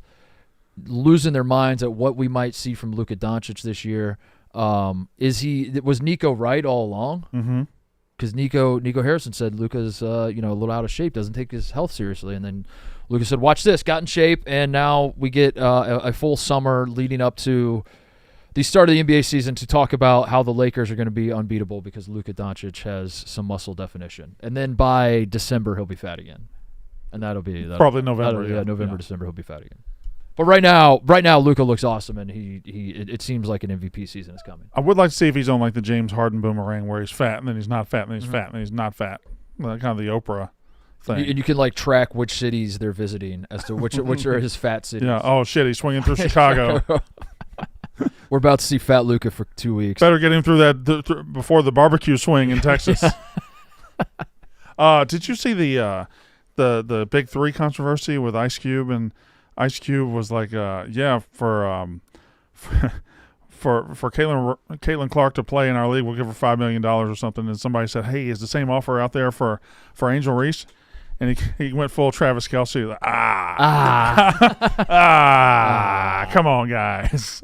losing their minds at what we might see from Luka Doncic this year. Was Nico right all along? Mm-hmm. Because Nico Harrison said Luka's a little out of shape, doesn't take his health seriously, and then Luka said, "Watch this, got in shape," and now we get a full summer leading up to the start of the NBA season to talk about how the Lakers are going to be unbeatable because Luka Doncic has some muscle definition, and then by December he'll be fat again, and that'll probably November. November, December he'll be fat again. But right now, Luka looks awesome, and it seems like an MVP season is coming. I would like to see if he's on the James Harden boomerang where he's fat and then he's not fat and then he's fat and then he's not fat, kind of the Oprah thing. And you can track which cities they're visiting as to which are his fat cities. Yeah. Oh shit, he's swinging through Chicago. We're about to see fat Luka for 2 weeks. Better get him through that before the barbecue swing in Texas. Did you see the Big Three controversy with Ice Cube? And Ice Cube was like, for Caitlin Clark to play in our league, we'll give her $5 million or something. And somebody said, hey, is the same offer out there for Angel Reese? And he went full Travis Kelce. Like, come on, guys.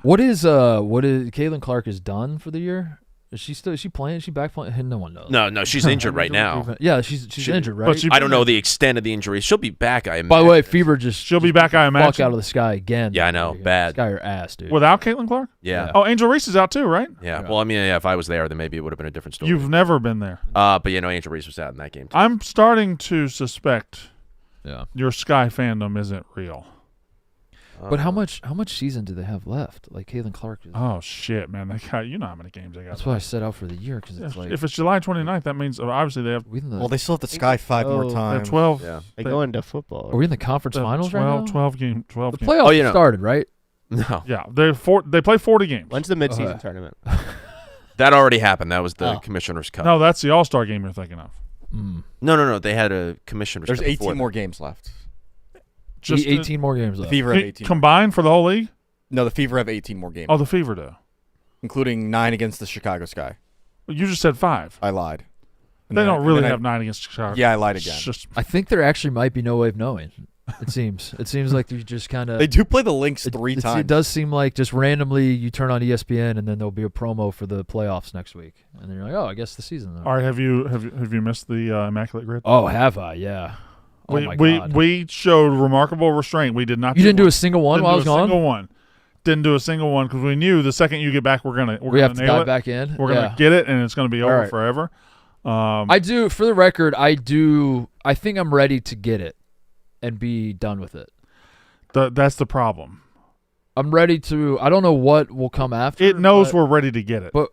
What is Caitlin Clark is done for the year? Is she playing? Is she back playing? No one knows. No, she's injured right now. Yeah, she's injured, right? I don't know the extent of the injury. She'll be back, I imagine. By the way, fever she'll be back, I imagine. Fuck out of the sky again. Yeah, I know. Bad. Sky her ass, dude. Without Caitlin Clark? Yeah. Oh, Angel Reese is out too, right? Yeah. Well, I mean, if I was there, then maybe it would have been a different story. You've never been there. But Angel Reese was out in that game too. I'm starting to suspect Yeah. your Sky fandom isn't real. But how much season do they have left? Like Caitlin Clark. Oh shit, man! They got, you know how many games they got. That's why I set out for the year because it's like if it's July 29th, that means obviously they have. Well, they still have the Sky 5 more They have times. 12. Yeah. They go into football. Are we in the conference finals 12, right now? 12 games. The 12 games. playoffs started, right? No. Yeah, they play 40 games. When's the midseason tournament? That already happened. That was the Commissioner's Cup. No, that's the All-Star game you're thinking of. No. They had a Commissioner's There's Cup. 18 more games left. Just 18 more games The left. Fever have 18. Combined for the whole league? No, the Fever have 18 more games. Oh, the Fever do. Including 9 against the Chicago Sky. You just said 5. I lied. They don't really have 9 against Chicago. Yeah, I lied again. It's just, I think there actually might be no way of knowing. It seems like you just kind of. They do play the Lynx 3 times. It does seem like just randomly you turn on ESPN and then there'll be a promo for the playoffs next week, and then you're like, oh, I guess the season. all right, have you missed the Immaculate Grid? Oh, have I? Yeah. Oh my God. We showed remarkable restraint. We did not. You didn't do a single one while I was gone. Single one. Didn't do a single one because we knew the second you get back, we're gonna have to nail dive it. back in. We're gonna get it, and it's gonna be over right. forever. I do. For the record, I do. I think I'm ready to get it and be done with it. That's the problem. I'm ready to. I don't know what will come after. It knows we're ready to get it. But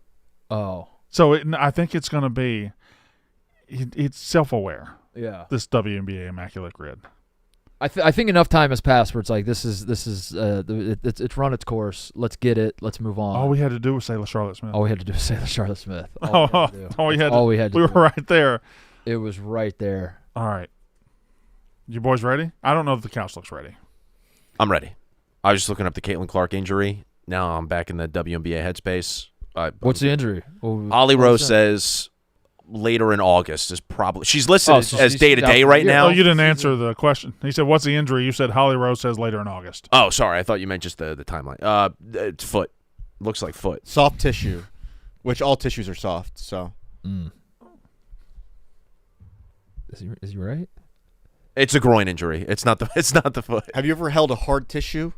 so I think it's gonna be. It's self-aware. Yeah. This WNBA Immaculate Grid. I think enough time has passed where it's like this is it's run its course. Let's get it. Let's move on. All we had to do was say Charlotte Smith. All we had to do was say Charlotte Smith. All we had to do. We were right there. It was right there. All right. You boys ready? I don't know if the couch looks ready. I'm ready. I was just looking up the Caitlin Clark injury. Now I'm back in the WNBA headspace. What's the injury? Ollie Rose says later in August is probably. She's listed as day-to-day right now. Oh, you didn't answer the question. He said, what's the injury? You said Holly Rose says later in August. Oh, sorry. I thought you meant just the timeline. It's foot. Looks like foot. Soft tissue, which all tissues are soft, so. Is he right? It's a groin injury. It's not the foot. Have you ever held a hard tissue?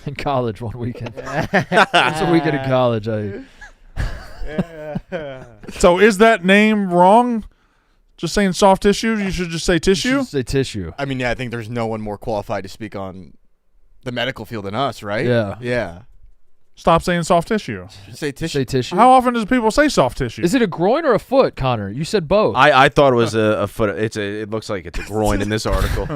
In college one weekend. It's a weekend in college. So is that name wrong? Just saying soft tissue? You should just say tissue? You should say tissue. I mean, yeah, I think there's no one more qualified to speak on the medical field than us, right? Yeah. Yeah. Stop saying soft tissue. Say tissue. Say tissue. How often does people say soft tissue? Is it a groin or a foot, Connor? You said both. I thought it was a foot. It looks like it's a groin in this article.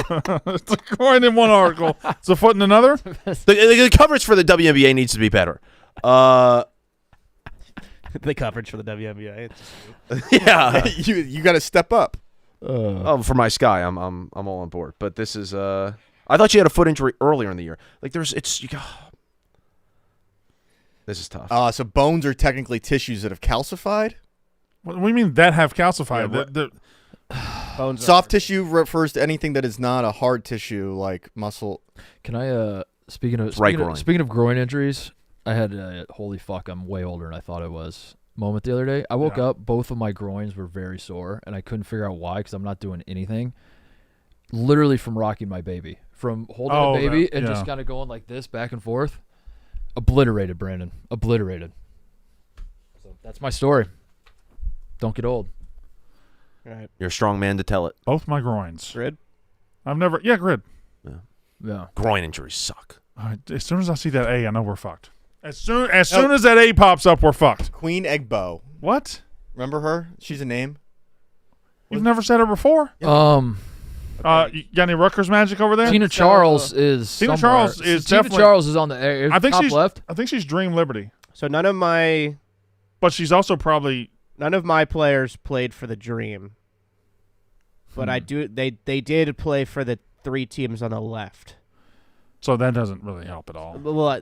It's a groin in one article. It's a foot in another? The coverage for the WNBA needs to be better. The coverage for the WNBA. Yeah. you got to step up. For my Sky, I'm all on board. But this is I thought she had a foot injury earlier in the year. Like this is tough. So bones are technically tissues that have calcified? What do you mean that have calcified? Yeah, bones soft tissue refers to anything that is not a hard tissue like muscle. Can I speaking of groin injuries, I had a holy fuck, I'm way older than I thought I was moment the other day. I woke up, both of my groins were very sore, and I couldn't figure out why because I'm not doing anything. Literally from rocking my baby. From holding a baby and just kind of going like this back and forth. Obliterated, Brandon. Obliterated. So that's my story. Don't get old. All right. You're a strong man to tell it. Both my groins. Grid? Grid. Yeah. Groin injuries suck. As soon as I see that A, I know we're fucked. As soon as that A pops up, we're fucked. Queen Egbo. What? Remember her? She's a name. You've never said her before? Yeah. You got any Rutgers magic over there? Tina Charles is Tina somewhere. Charles is Tina definitely. Charles is on the I think top she's left. I think she's Dream Liberty. So none of my. But she's also probably None of my players played for the Dream, but I do. They did play for the 3 teams on the left. So that doesn't really help at all. Well,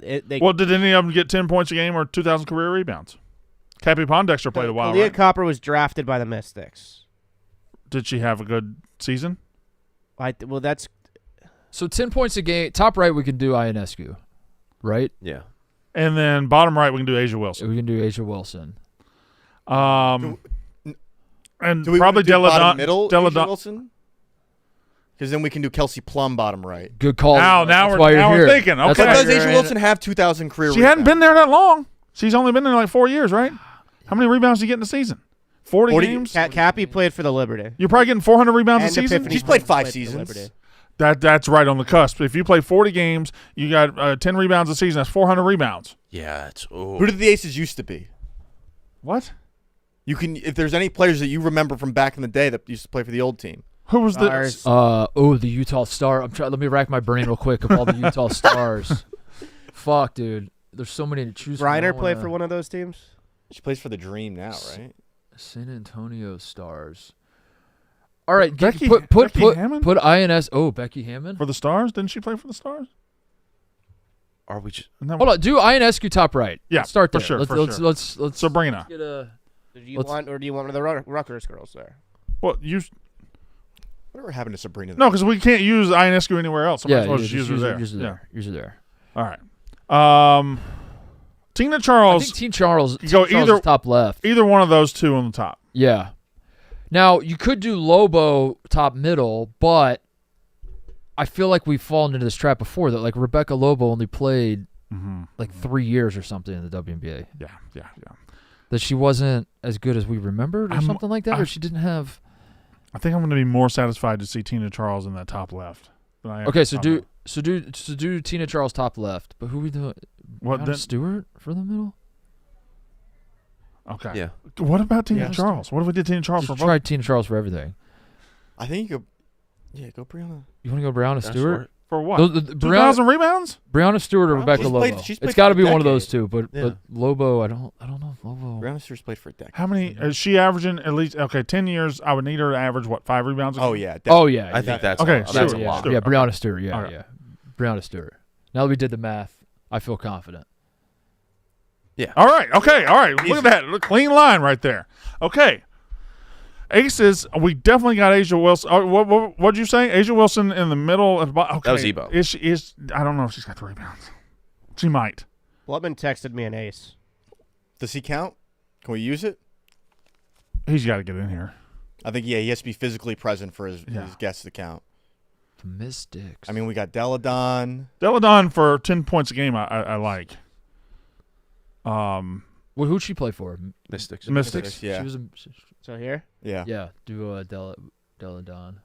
Did any of them get 10 points a game or 2,000 career rebounds? Cappy Pondexter played a while, Leah right? Copper was drafted by the Mystics. Did she have a good season? That's So 10 points a game. Top right, we can do Ionescu, right? Yeah. And then bottom right, we can do Asia Wilson. We can do Asia Wilson. And Do we probably do bottom middle Asia Deladon. Wilson? Because then we can do Kelsey Plum bottom right. Good call. Now That's we're why you're now we're here. thinking. That's Okay. why But does you're Asia in Wilson have 2,000 career She hadn't been rebounds? there that long. She's only been there like 4 years, right? How many rebounds did you get in the season? 40 games? Cappy played for the Liberty. You're probably getting 400 rebounds a And season? Epiphany She's played 5 for the seasons. Liberty. That's right on the cusp. If you play 40 games, you got 10 rebounds a season. That's 400 rebounds. Yeah. Who did the Aces used to be? What? You can, if there's any players that you remember from back in the day that used to play for the old team. Who was Stars. The Utah Star. Let me rack my brain real quick of all the Utah Stars. Fuck, dude. There's so many to choose from. Reiner played for one of those teams. She plays for the Dream now, right? San Antonio Stars. All right, Becky Hammond? put INS. Oh, Becky Hammond. for the Stars? Didn't she play for the Stars? Are we just? Isn't that Hold on, do INSQ top right. Yeah, Let's start for there. sure, Let's, for let's, sure. let's Sabrina. get a. Do you want one of the Rutgers girls there? Well, you Whatever happened to Sabrina? no, because we can't use Ionescu anywhere else. Yeah, Somebody's supposed to use her there. Use her Yeah. there. Use her there. All right. Tina I Charles. think Team Charles. You go Team Charles either- is top left. Either one of those two on the top. Yeah. Now you could do Lobo top middle, but I feel like we've fallen into this trap before that like Rebecca Lobo only played like 3 years or something in the WNBA. Yeah. That she wasn't as good as we remembered or something like that, or she didn't have. I think I'm going to be more satisfied to see Tina Charles in that top left. Than I am Okay, so top do middle. so do Tina Charles top left, but who we doing? What Brianna then? Stewart for the middle? Okay. Yeah. What about Tina Yeah. Charles? What if we did Tina Charles for Just both? try Tina Charles for everything. I think you go. Yeah, go Brianna. You want to go Brianna Stewart? For what? Brianna, 2,000 rebounds? Brianna Stewart or Wow, Rebecca she's Lobo? played- she's played It's got to for be a one of those decade. two. But Yeah. but Lobo, I don't know if Lobo. Brianna Stewart's played for a decade. How many? Is she averaging at least? Okay, 10 years. I would need her to average what? 5 rebounds? A Oh game? yeah. Oh yeah, I think that's Okay, that's Stewart. a lot. Stewart. yeah. Brianna Stewart. Yeah, Okay. yeah. Brianna Stewart. Now that we did the math, I feel confident. All right. Okay. All right. Look at that. Look, clean line right there. Okay. Aces. We definitely got Asia Wilson. What'd you say? Asia Wilson in the middle. Okay. That was Ebo. Is she? I don't know if she's got the rebounds. She might. Blutman texted me an ace. Does he count? Can we use it? He's got to get in here. I think he has to be physically present for his Yeah. guests to count. The Mystics. I mean, we got Deladon. Deladon for 10 points a game. I like. Well, who'd she play for? Mystics. Mystics. Yeah. She was So here, Yeah. yeah. Do Deladon.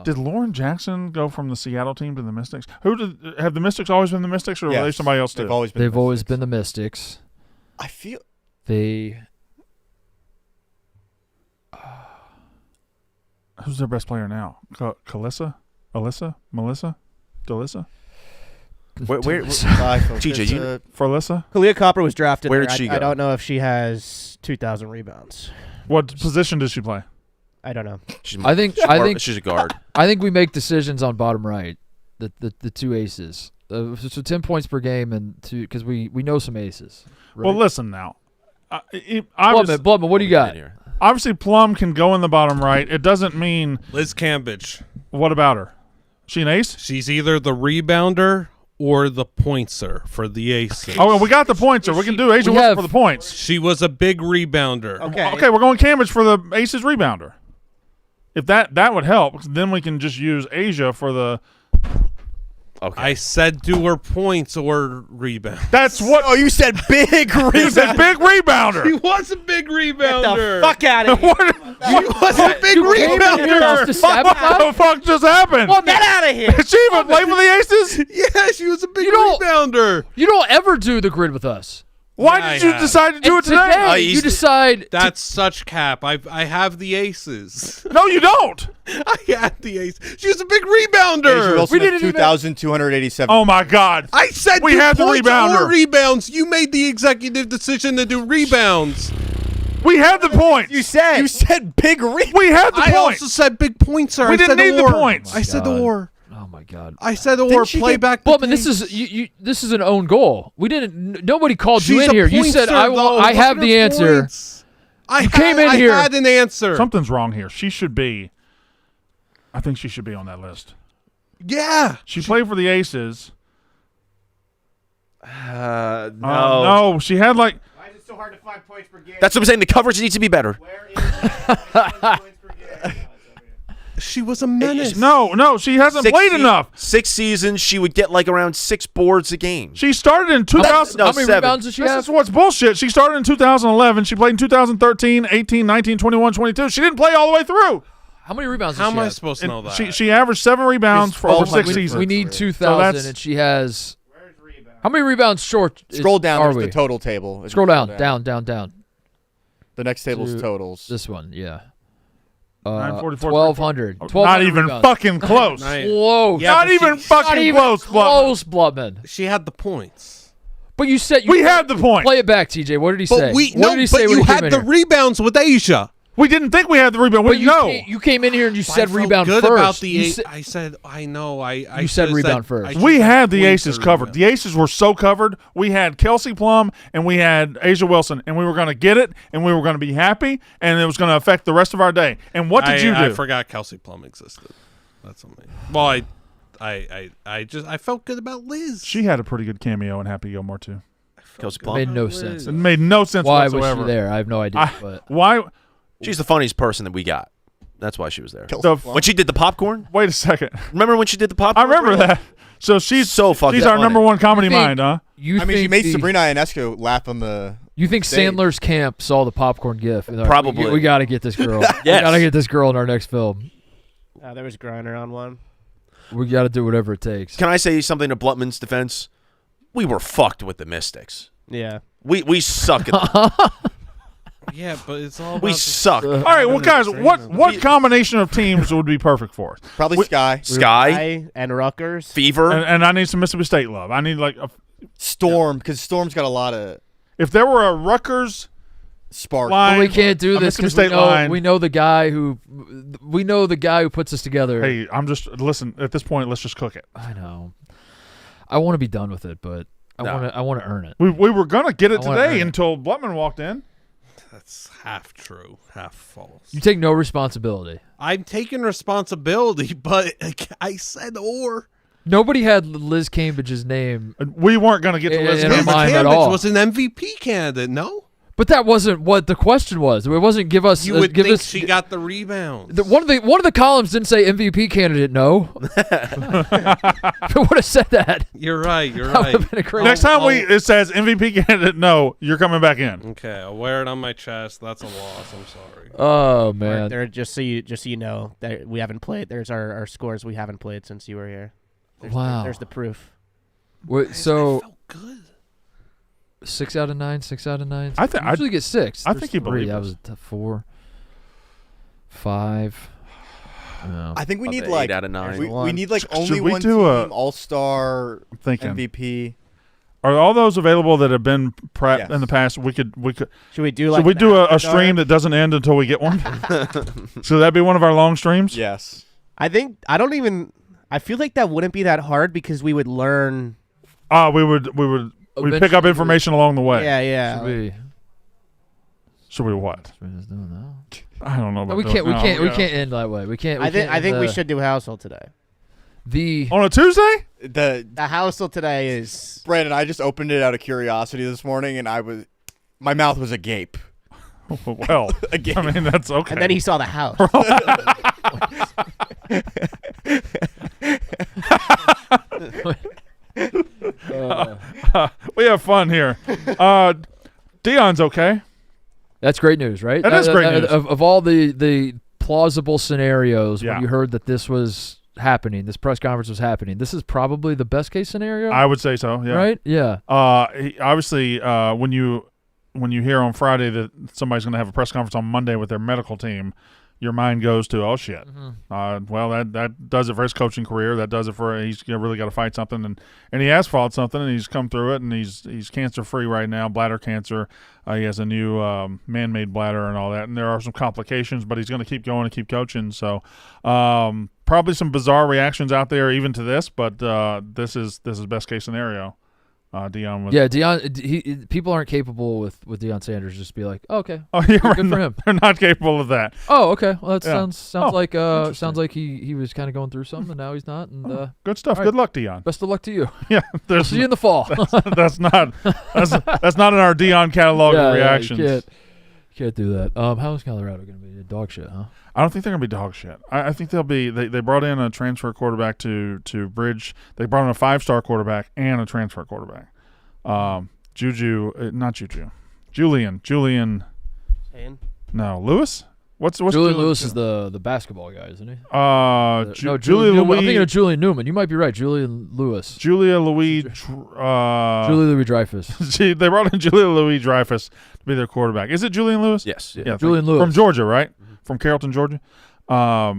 Did Lauren Jackson go from the Seattle team to the Mystics? Have the Mystics always been the Mystics, or were they Yes. somebody else too? They've always been. They've the always Mystics. been the Mystics. I feel. They. Who's their best player now? Kalissa? Alyssa? Melissa? Delissa? Where TJ, you- For Alyssa? Kalia Copper was drafted. Where there. did she I go? don't know if she has 2,000 rebounds. What position does she play? I don't know. I think she's a guard. I think we make decisions on bottom right. The two aces. So 10 points per game and two because we know some aces. Right? Well, listen now. Blubman, what do you got? Obviously, Plum can go in the bottom right. It doesn't mean. Liz Cambridge. What about her? She an ace? She's either the rebounder or the pointser for the Aces. Oh, well, we got the pointser. We can do Asia Wilson for the points. She was a big rebounder. Okay, we're going Cambridge for the aces rebounder. If that would help, then we can just use Asia for the. Okay. I said do her points or rebound. That's what. Oh, you said big rebounder. You said big rebounder. He was a big rebounder. Fuck out of here. He was a big rebounder. What the fuck just happened? Get out of here. Did she even play for the Aces? Yeah, she was a big don't- rebounder. You don't ever do the grid with us. Why Yeah, did you I have. decide to do And it today? you decide. That's such cap. I have the Aces. No, you don't. I had the Aces. She was a big Asia rebounder. Wilson We didn't had even- 2,287. Oh my God. I said We do had the points rebounder. or rebounds. You made the executive decision to do rebounds. We had the points. You said big rebound. We had the I points. also said big points, sir. We I didn't said need the or. points. I said God. or. Oh my God. I said or. she Play get- back. Bubman, this is an own goal. We didn't. Nobody called you She's in a here. You said pointster, I though. have Look at the her answer. points. I came in here. I had an answer. Something's wrong here. She should be. I think she should be on that list. Yeah. She played for the Aces. No. No, she had like. Why is it so hard to find points per game? That's what I'm saying. The coverage needs to be better. Where is points per game? She was a menace. No, she hasn't played enough. 6 seasons, she would get like around 6 boards a game. She started in 2000. No, How many 7. rebounds does she This have? is what's bullshit. She started in 2011. She played in 2013, 18, 19, 21, 22. She didn't play all the way through. How many rebounds How does she am I have? supposed to know that? She averaged 7 rebounds for over 6 we, seasons. we need 2,000, that's- and she has. How many rebounds short? Scroll down. Are There's we? the total table. If you Scroll down. The next table is totals. This one, yeah. 944. 1,200. Not even rebounds. fucking close. Nice. Close. Yeah, Not but even she- fucking Not even close, Blubman. close, Blubman. She had the points. But you said We had the point. Play it back, TJ. What did he say? But we What did he say but when you he came had in the here? rebounds with Asia. We didn't think we had the rebound. But We know. you came in here and you I said felt rebound good first. about the You eight. said- I said I know. I You said should've rebound I first. should've We said had the points Aces or covered. rebound. The Aces were so covered. We had Kelsey Plum and we had Asia Wilson, and we were going to get it, and we were going to be happy, and it was going to affect the rest of our day. And what did you do? I forgot Kelsey Plum existed. That's amazing. Well, I felt good about Liz. She had a pretty good cameo in Happy Gilmore too. Kelsey It Plum. made no sense. It made no sense Why was whatsoever. she there? I have no idea. But Why? She's the funniest person that we got. That's why she was there. The, When she did the popcorn? wait a second. Remember when she did the I popcorn? remember that. So she's So fucking she's our funny. number one comedy You think- mind, huh? you I mean, she think made the- Sabrina Ionescu laugh on the. You think stage. Sandler's camp saw the popcorn gif? And they're like, Probably. We got to get this girl. We Yes. got to get this girl in our next film. There was Griner on one. We got to do whatever it takes. Can I say something to Blutman's defense? We were fucked with the Mystics. Yeah. We suck at Yeah, but it's all. We about suck. All right, well, guys, what combination of teams would be perfect for us? Probably Sky. Sky, And Rutgers. Fever. And I need some Mississippi State love. I need like Storm, because Storm's got a lot of if there were a Rutgers spark. line, But we can't do a this Mississippi because State line. we know the guy who puts us together. Hey, I'm just listen. At this point, let's just cook it. I know. I want to be done with it, but I want to earn it. We were gonna get it I wanna earn today it. until Blutman walked in. That's half true, half false. You take no responsibility. I'm taking responsibility, but I said or. Nobody had Liz Cambridge's name, We weren't gonna get to In listen. our Liz mind at Cambridge all. was an MVP candidate. No, but that wasn't what the question was. It wasn't give us. you would give think us, she got the rebounds. One of the columns didn't say MVP candidate. No, it would have said that. You're right. You're That would right. have been a crazy. Next time it says MVP candidate, no, you're coming back in. Okay, I'll wear it on my chest. That's a loss. I'm sorry. Oh man, There, just so you know that we haven't played. There's our scores we haven't played since you were here. Wow. There's the proof. Wait, I so felt good. 6 out of 9. 6 out of 9. I think- I usually get 6. I There's think you 3. believe That us. was a 4, 5. No. I think we Of need the like 8 out of 9. we need like Should only we one do a- team All-Star I'm thinking. MVP. Are all those available that have been prepped Yes. in the past? We could. Should we do like? Should we an do a after stream dark? that doesn't end until we get one? So that'd be one of our long streams. Yes. I feel like that wouldn't be that hard because we would learn. We would we'd pick up Eventually, information along the way. Yeah. Should we? Should we what? Should we just do it now? I don't know. About No, we doing- can't. We no, can't. We yeah. can't end that way. We can't. I think end we the- should do household today. The On a Tuesday? The The household today is. Brandon, I just opened it out of curiosity this morning, and my mouth was agape. Well, Again. I mean that's okay. And then he saw the house. We have fun here. Deion's okay. That's great news, right? That is great news. Of all the plausible scenarios, Yeah. when you heard that this was happening, this press conference was happening, this is probably the best case scenario, I would say so. Yeah. right? Yeah. Obviously, when you hear on Friday that somebody's going to have a press conference on Monday with their medical team, your mind goes to, oh shit. Well, that does it for his coaching career. That does it for he's really got to fight something, and he has fought something, and he's come through it, and he's cancer free right now, bladder cancer. He has a new man-made bladder and all that, and there are some complications, but he's going to keep going and keep coaching. So probably some bizarre reactions out there even to this, but this is best case scenario. Deion. Deion. People aren't capable with Deion Sanders. Just be like, oh, okay. Oh yeah, good for him. They're not capable of that. Oh, okay. Well, that Yeah. sounds like he was kind of going through something, and now he's not. And good stuff. right. Good luck, Deion. Best of luck to you. Yeah, We'll see you in the fall. that's not in our Deion catalog of reactions. You can't do that. How is Colorado going to be? Dog shit, huh? I don't think they're going to be dog shit. I think they'll be. They brought in a transfer quarterback to bridge. They brought in a 5-star quarterback and a transfer quarterback. Julian. No, Lewis. What's Julian Lewis is the basketball guy, isn't he? Julia Louis. I'm thinking of Julian Newman. You might be right. Julian Lewis. Julia Louis. Julia Louis Dreyfus. They brought in Julia Louis Dreyfus to be their quarterback. Is it Julian Lewis? Yes. Yeah, Julian Lewis from Georgia, right? From Carrollton, Georgia. Yeah,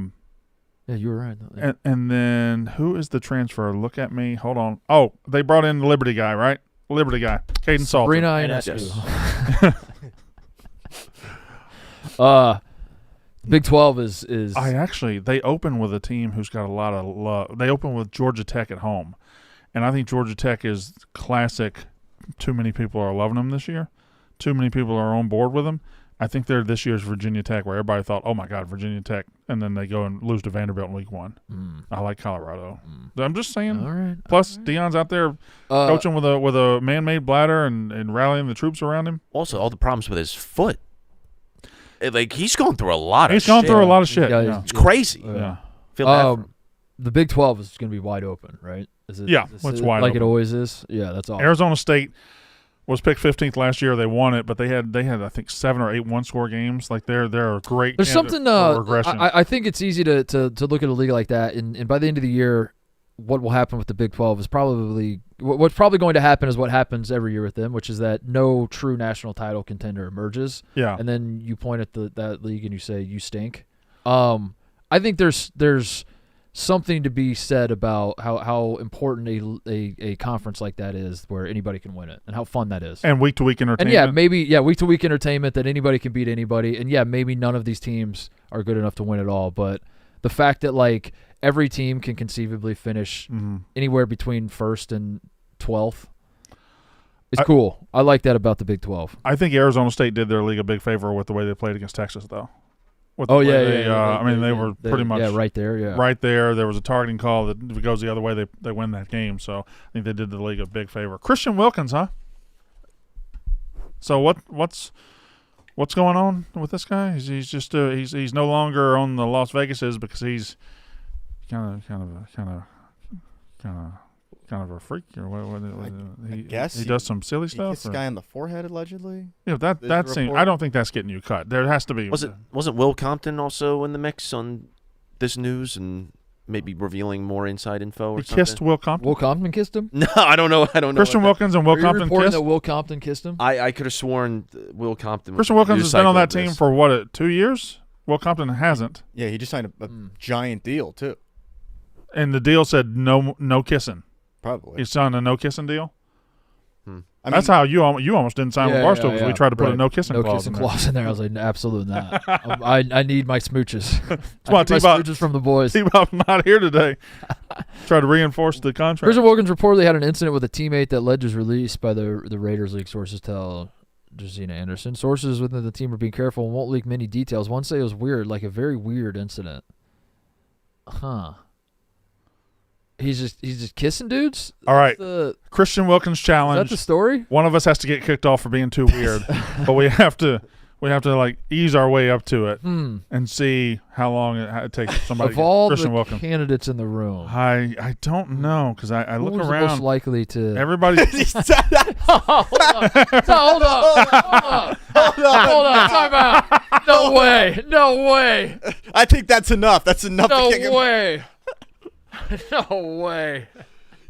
you were right. And then who is the transfer? Look at me. Hold on. Oh, they brought in the Liberty guy, right? Liberty guy, Caden Salter. Sabrina Ionescu. Yes. Big 12 is. They open with a team who's got a lot of love. They open with Georgia Tech at home, and I think Georgia Tech is classic. Too many people are loving them this year. Too many people are on board with them. I think they're this year's Virginia Tech, where everybody thought, oh, my God, Virginia Tech, and then they go and lose to Vanderbilt in week 1. I like Colorado. I'm just saying. All right. Plus, Deion's out there coaching with a man-made bladder and rallying the troops around him. Also, all the problems with his foot. He's going through a lot of shit. He's going through a lot of shit. It's crazy. Yeah. Feel bad for him. The Big 12 is going to be wide open, right? It's wide like open. it always is. Yeah, that's all. Arizona State was picked 15th last year. They won it, but they had I think 7 or 8 one-score games. Like they're a great. There's something. regression. I think it's easy to look at a league like that, and by the end of the year, what will happen with the Big 12 is probably what's probably going to happen is what happens every year with them, which is that no true national title contender emerges. Yeah. And then you point at that league and you say you stink. I think there's something to be said about how important a conference like that is, where anybody can win it, and how fun that is. And week-to-week entertainment. And week-to-week entertainment that anybody can beat anybody. And maybe none of these teams are good enough to win it all, but the fact that every team can conceivably finish anywhere between 1st and 12th is cool. I like that about the Big 12. I think Arizona State did their league a big favor with the way they played against Texas, though. They were pretty much right there. Yeah, right there. There was a targeting call that if it goes the other way, they win that game. So I think they did the league a big favor. Christian Wilkins, huh? So what's going on with this guy? He's just he's no longer on the Las Vegases because he's kind of a freak, or what I guess he does some silly stuff. He kissed a guy on the forehead allegedly. Yeah, that seems. I don't think that's getting you cut. There has to be. Wasn't Will Compton also in the mix on this news and maybe revealing more inside info or something? He kissed Will Compton. Will Compton kissed him? No, I don't know. Christian Wilkins and Will Compton reporting kissed. that Will Compton kissed him? I could have sworn Will Compton. Christian Wilkins has been on that team for what, 2 years? Will Compton hasn't. Yeah, he just signed a giant deal too. And the deal said no kissing. Probably. He signed a no kissing deal. That's how you almost didn't sign with Barstool because we tried to put a no kissing clause in there. I was like, absolutely not. I need my smooches. That's why smooches from the boys. T-Bop's not here today. Try to reinforce the contract. Christian Wilkins reportedly had an incident with a teammate that led to his release by the Raiders league, sources tell Josina Anderson. Sources within the team are being careful and won't leak many details. One say it was weird, like a very weird incident. Huh. He's just kissing dudes? All right. Christian Wilkins challenge. Is that the story? One of us has to get kicked off for being too weird, but we have to ease our way up to it and see how long it takes somebody of all Christian the Wilkins. Candidates in the room. I don't know because I look Who's around. Most likely to Everybody. Hold on. Time out. No way. I think that's enough. That's enough. No to kick him. way. No way.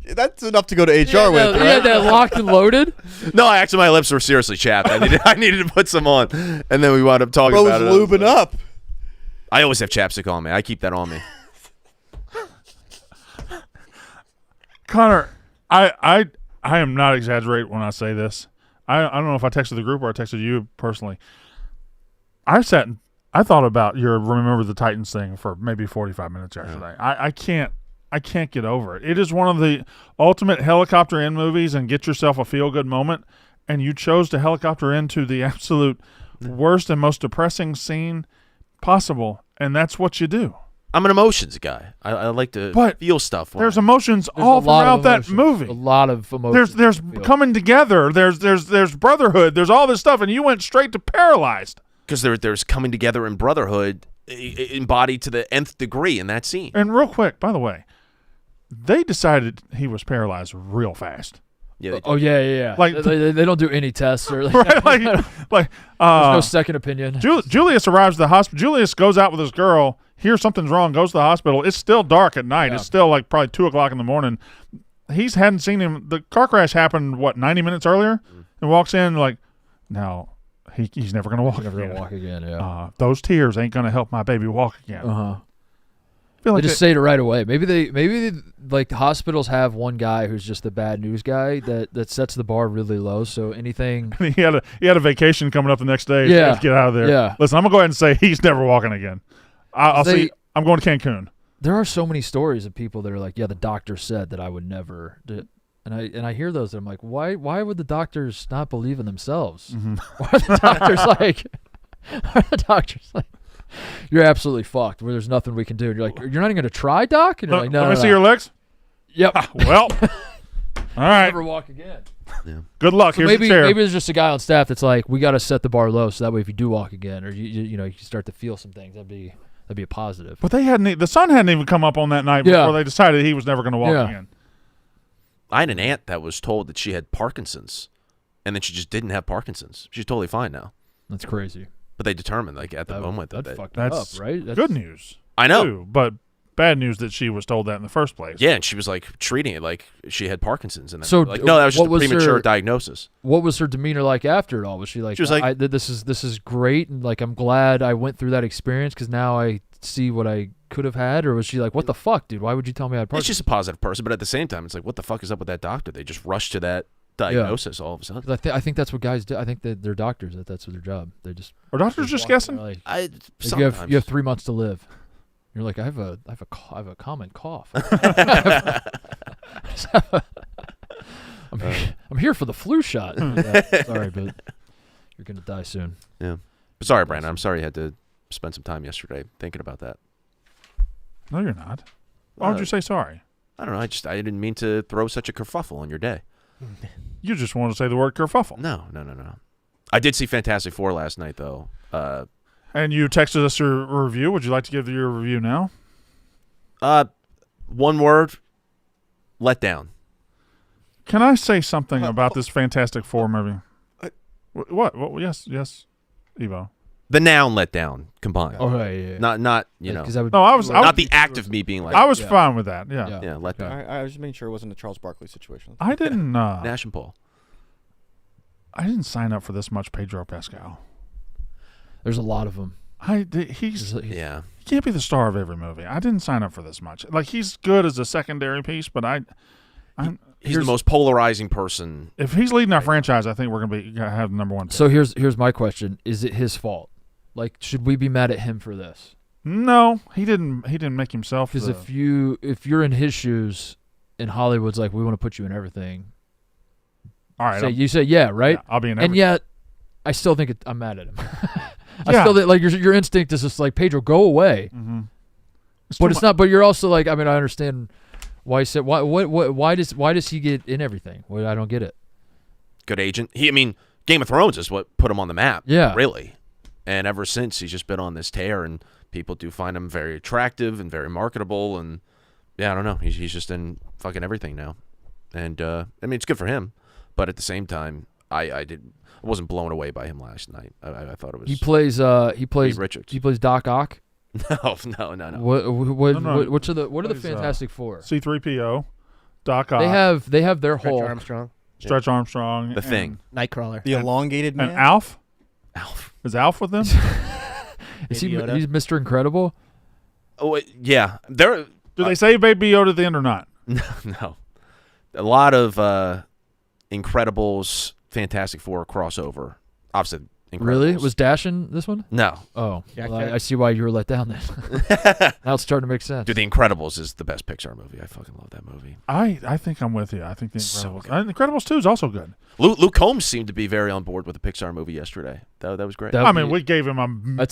That's enough to go to HR with. You had that locked and loaded? No, actually, my lips were seriously chapped. I needed to put some on, and then we wound up talking Bro about was it. lubing up. I always have chapstick on me. I keep that on me. Connor, I am not exaggerating when I say this. I don't know if I texted the group or I texted you personally. I thought about your Remember the Titans thing for maybe 45 minutes yesterday. I can't get over it. It is one of the ultimate helicopter in movies and get yourself a feel-good moment, and you chose to helicopter into the absolute worst and most depressing scene possible, and that's what you do. I'm an emotions guy. I like to feel stuff. There's emotions all throughout that movie. A lot of emotions. There's coming together. There's brotherhood. There's all this stuff, and you went straight to paralyzed. Because there's coming together in brotherhood embodied to the nth degree in that scene. And real quick, by the way, they decided he was paralyzed real fast. Yeah. Yeah. Like they don't do any tests or right, there's no second opinion. Julius arrives at the hospital. Julius goes out with his girl. Hears something's wrong. Goes to the hospital. It's still dark at night. Yeah. It's still like probably 2:00 in the morning. Hadn't seen him. The car crash happened 90 minutes earlier, and walks in like, now he's never gonna walk. Never gonna walk again. Yeah. Those tears ain't gonna help my baby walk again. They just say it right away. Maybe they like the hospitals have one guy who's just the bad news guy that sets the bar really low. So anything he had a vacation coming up the next day. Yeah. To get out of there. Yeah. Listen, I'm gonna go ahead and say he's never walking again. I'll see. I'm going to Cancun. There are so many stories of people that are like, yeah, the doctor said that I would never do. And I hear those, and I'm like, why would the doctors not believe in themselves? Mm-hmm. Why are the doctors like, you're absolutely fucked. Where there's nothing we can do. And you're like, you're not even gonna try, doc? And you're like, no. Let me see your legs. Yep. Well, all right. Never walk again. Yeah. Good luck. So Here's the chair. maybe there's just a guy on staff that's like, we got to set the bar low, so that way if you do walk again, or you start to feel some things, that'd be a positive. But the sun hadn't even come up on that night before they decided he was never going to walk again. I had an aunt that was told that she had Parkinson's, and then she just didn't have Parkinson's. She's totally fine now. That's crazy. But they determined, like, at the moment that that fucked that's up, right? That's good news. I know. Too, but bad news that she was told that in the first place. Yeah, and she was like treating it like she had Parkinson's, and then So, like, no, that was just a what was premature her- diagnosis. What was her demeanor like after it all? Was she like, this is great, and like I'm glad I went through that experience because now I see what I could have had? Or was she like, what the fuck, dude? Why would you tell me I had Parkinson's? It's just a positive person, but at the same time, it's like, what the fuck is up with that doctor? They just rush to that diagnosis all of a sudden. 'Cause I think that's what guys do. I think that they're doctors. That's their job. They just Are doctors just guessing? Like, Sometimes. you have 3 months to live. You're like, I have a common cough. I'm here for the flu shot. Sorry, but you're gonna die soon. Yeah. But sorry, Brandon. I'm sorry you had to spend some time yesterday thinking about that. No, you're not. Why would you say sorry? I don't know. I didn't mean to throw such a kerfuffle on your day. You just wanted to say the word kerfuffle. No. I did see Fantastic Four last night, though. And you texted us your review. Would you like to give your review now? One word: let down. Can I say something about this Fantastic Four movie? What? Yes, Evo. The noun let down combined. Oh, yeah. Not you know. I was not the act of me being like. I was fine with that. Yeah. Yeah, let down. I was just making sure it wasn't a Charles Barkley situation. I didn't. Nash and Paul. I didn't sign up for this much Pedro Pascal. There's a lot of them. He can't be the star of every movie. I didn't sign up for this much. Like, he's good as a secondary piece, but he's the most polarizing person. If he's leading our franchise, I think we're gonna have the number one pick. So here's my question: is it his fault? Like, should we be mad at him for this? No, he didn't make himself. Because if you're in his shoes, and Hollywood's like, we want to put you in everything. All right, you say yeah, right? Yeah, I'll be in everything. And yet, I still think I'm mad at him. I still think, like, your instinct is just like, Pedro, go away. Mm-hmm. But it's not. But you're also like, I mean, I understand why he said why does he get in everything? I don't get it. Good agent. Game of Thrones is what put him on the map. Yeah, really. And ever since, he's just been on this tear, and people do find him very attractive and very marketable. And yeah, I don't know. He's just in fucking everything now. And it's good for him, but at the same time, I wasn't blown away by him last night. I thought it was. He plays Richards. He plays Doc Ock. No. What are the Fantastic Four? C-3PO, Doc Ock. They have their whole Stretch Armstrong. The Thing. Nightcrawler. The elongated man. And Alf? Is Alf with them? Is Baby Yoda? he's Mr. Incredible? Oh, yeah. There. Do they say Baby Yoda at the end or not? No. A lot of Incredibles, Fantastic Four crossover. Obviously, Incredibles. Really? Was Dash in this one? No. Oh, Jack well, Jack? I see why you were let down then. Now it's starting to make sense. Dude, The Incredibles is the best Pixar movie. I fucking love that movie. I think I'm with you. I think The So Incredibles. good. Incredibles 2 is also good. Luke Combs seemed to be very on board with the Pixar movie yesterday. That was great. That- I mean, we gave him I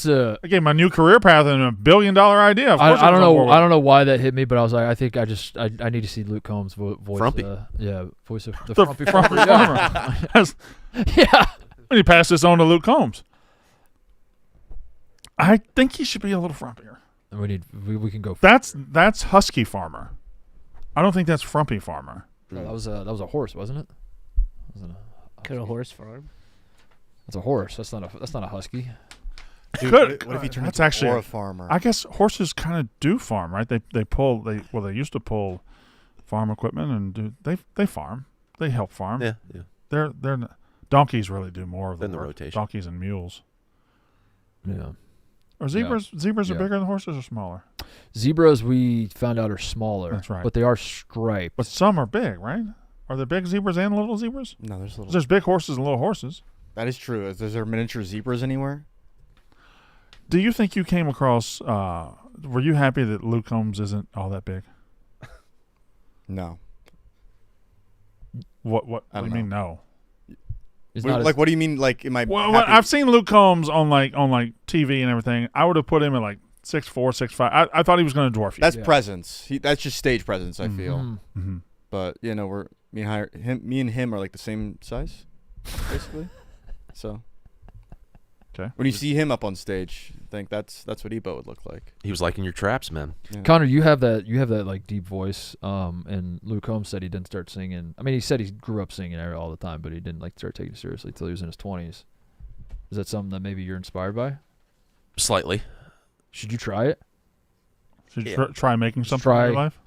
gave him a new career path and $1 billion idea. Of course I don't was on know. board I with don't know why that hit me, but I was like, I think I need to see Luke Combs voice. Frumpy. Voice of the The Frumpy Frumpy Farmer. Farmer. That's- Yeah. When you pass this on to Luke Combs. I think he should be a little frumpier. And we can go. That's Husky Farmer. I don't think that's Frumpy Farmer. That was a horse, wasn't it? Could a horse farm? That's a horse. That's not a husky. Dude, Good. what if he turned That's into actually more a farmer? I guess horses kind of do farm, right? They used to pull farm equipment and they farm. They help farm. Yeah. Donkeys really do more of Than the work. rotation. Donkeys and mules. Yeah. Are zebras are Yeah. bigger than horses or smaller? Zebras we found out are smaller. That's right. But they are striped. But some are big, right? Are there big zebras and little zebras? No, there's little. There's big horses and little horses. That is true. Is there miniature zebras anywhere? Do you think you came across? Were you happy that Luke Combs isn't all that big? No. What I do you don't mean no? He's Wait, not like, what do you mean? Like, am I? Well, happy? I've seen Luke Combs on TV and everything. I would have put him at like 6'4", 6'5". I thought he was going to dwarf you. That's Yeah. presence. That's just stage presence. I feel. Mhm. Mm-hmm. But me and him are like the same size, basically. So. Okay. When you see him up on stage, I think that's what Ebo would look like. He was liking your traps, man. Yeah. Connor, you have that like deep voice. And Luke Combs said he didn't start singing. I mean, he said he grew up singing all the time, but he didn't like start taking it seriously until he was in his 20s. Is that something that maybe you're inspired by? Slightly. Should you try it? Should you Yeah. try making something Try- in your life?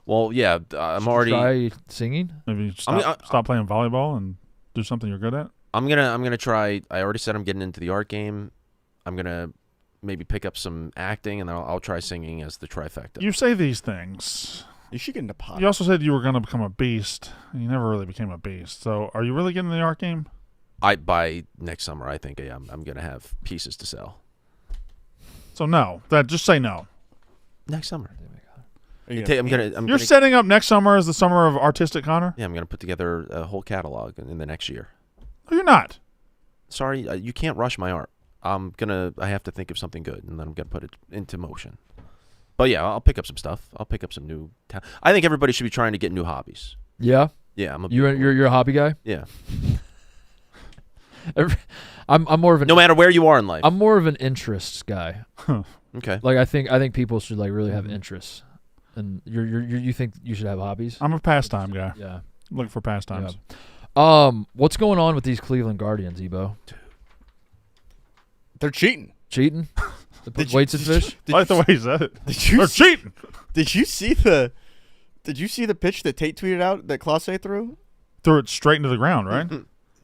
Well, yeah. I'm Should you already. try singing. Maybe I stop playing volleyball and do something you're good at. I'm gonna try. I already said I'm getting into the art game. I'm gonna maybe pick up some acting, and I'll try singing as the trifecta. You say these things. You should get into pop. You also said you were going to become a beast. You never really became a beast. So are you really getting in the art game? By next summer, I think I'm gonna have pieces to sell. So no. Just say no. Next summer. Are you I'm gonna. You're setting up next summer as the summer of artistic Connor? Yeah, I'm gonna put together a whole catalog in the next year. No, you're not. Sorry, you can't rush my art. I have to think of something good, and then I'm gonna put it into motion. But yeah, I'll pick up some stuff. I'll pick up some new. I think everybody should be trying to get new hobbies. Yeah. Yeah, You're a hobby guy. Yeah. I'm more of an. No matter where you are in life. I'm more of an interests guy. Okay. Like I think people should like really have interests, and you think you should have hobbies. I'm a pastime guy. Yeah. Looking for pastimes. What's going on with these Cleveland Guardians, Ebo? They're cheating. Cheating? They put weights in fish? I like the way he said it. Did you They're cheating. Did you see the pitch that Tate tweeted out that Clase threw? Threw it straight into the ground, right?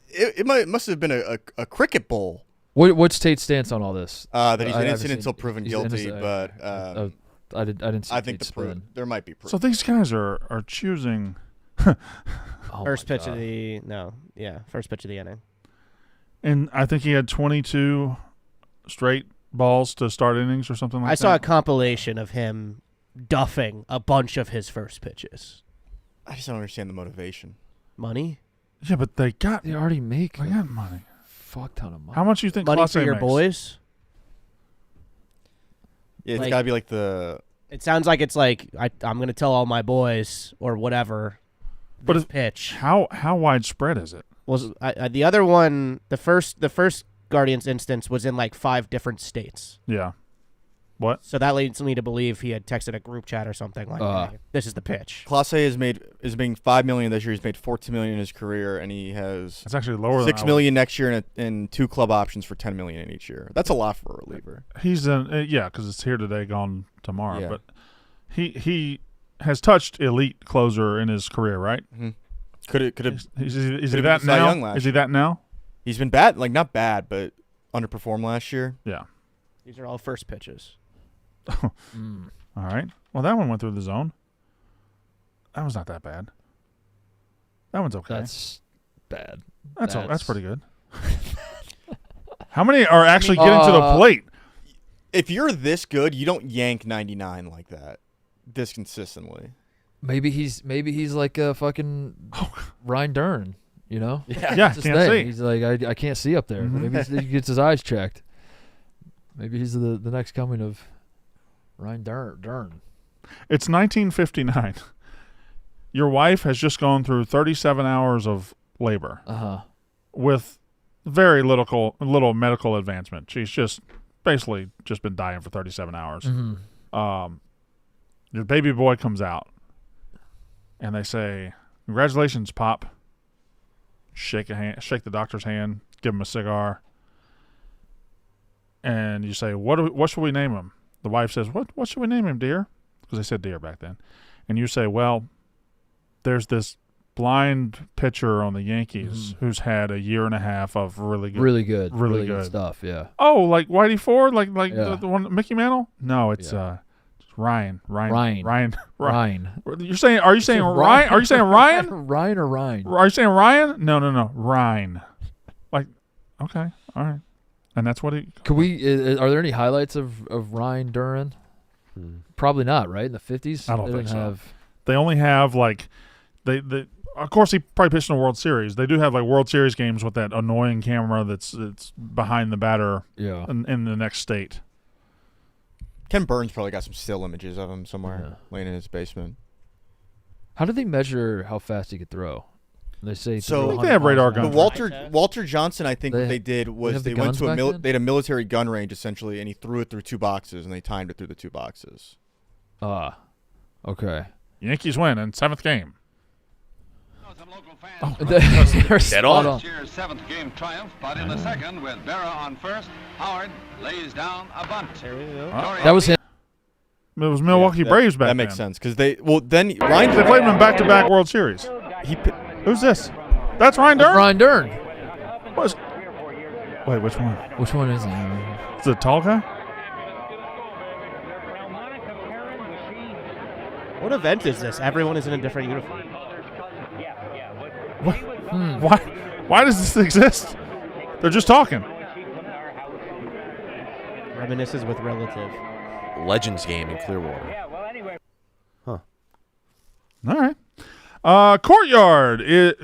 It must have been a cricket bowl. What's Tate's stance on all this? That he's I haven't innocent seen- until proven he's guilty, innocent. but I didn't see I think Tate's the proof spin. there might be proof. So these guys are choosing. Oh First my pitch God. of the first pitch of the inning. And I think he had 22 straight balls to start innings or something like that. I saw a compilation of him duffing a bunch of his first pitches. I just don't understand the motivation. Money? Yeah, but they already make got money. fuck ton of money. How much do you think Money Clase for your makes? boys? Yeah, it's Like- gotta be like the. It sounds like it's like I'm going to tell all my boys or whatever. But This it- pitch How widespread is it? was the other one. The first Guardians instance was in like 5 different states. Yeah. What? So that leads me to believe he had texted a group chat or something like, hey, "This is the pitch." Clase is making $5 million this year. He's made $14 million in his career, and he has It's actually lower than $6 million next year and 2 club options for $10 million in each year. That's a lot for a reliever. He's in because it's here today, gone tomorrow. Yeah. But he has touched elite closer in his career, right? Mm-hmm. Could it? Is he could've that been Cy Young now? last Is he that now? He's been bad, like not bad, but underperformed last year. Yeah. These are all first pitches. All right. Well, that one went through the zone. That was not that bad. That one's okay. That's bad. That's pretty good. How many are actually getting to the plate? If you're this good, you don't yank 99 like that, this consistently. Maybe he's like a fucking Ryne Duren, you know? Yeah, can't see. He's like, I can't see up there. Maybe he gets his eyes checked. Maybe he's the next coming of Ryne Duren. It's 1959. Your wife has just gone through 37 hours of labor with very little medical advancement. She's just basically just been dying for 37 hours. Your baby boy comes out, and they say, "Congratulations, Pop." Shake the doctor's hand, give him a cigar, and you say, "What should we name him?" The wife says, "What should we name him, dear?" Because they said dear back then. And you say, "Well, there's this blind pitcher on the Yankees who's had a year and a half of really good stuff." Yeah. Oh, like Whitey Ford, like the one Mickey Mantle? No, it's Ryan. Ryan. You're saying? Are you saying Ryan? Are you saying Ryan? Ryan or Ryan? Are you saying Ryan? No, Ryan. Like, okay, all right. And that's what he. Could we? Are there any highlights of Ryne Duren? Probably not. Right in the 50s. I don't think so. They only have like they. Of course, he probably pitched in a World Series. They do have like World Series games with that annoying camera that's behind the batter. Yeah. In the next state. Ken Burns probably got some still images of him somewhere laying in his basement. How do they measure how fast he could throw? They say so. They have radar guns. Walter Johnson, I think what they did was they went to they had a military gun range essentially, and he threw it through 2 boxes, and they timed it through the 2 boxes. Okay. Yankees win in 7th game. They're dead on. Cheers 7th game triumph, but in the second, with Berra on first, Howard lays down a bunt. That was him. It was Milwaukee Braves back then. That makes sense because they Ryan. They played him in back-to-back World Series. Who's this? That's Ryne Duren. Ryne Duren. Wait, which one? Which one is it? Is it a tall guy? What event is this? Everyone is in a different uniform. What? Why does this exist? They're just talking. Reminisces with relative. Legends game in Clearwater. Huh. All right. Courtyard.io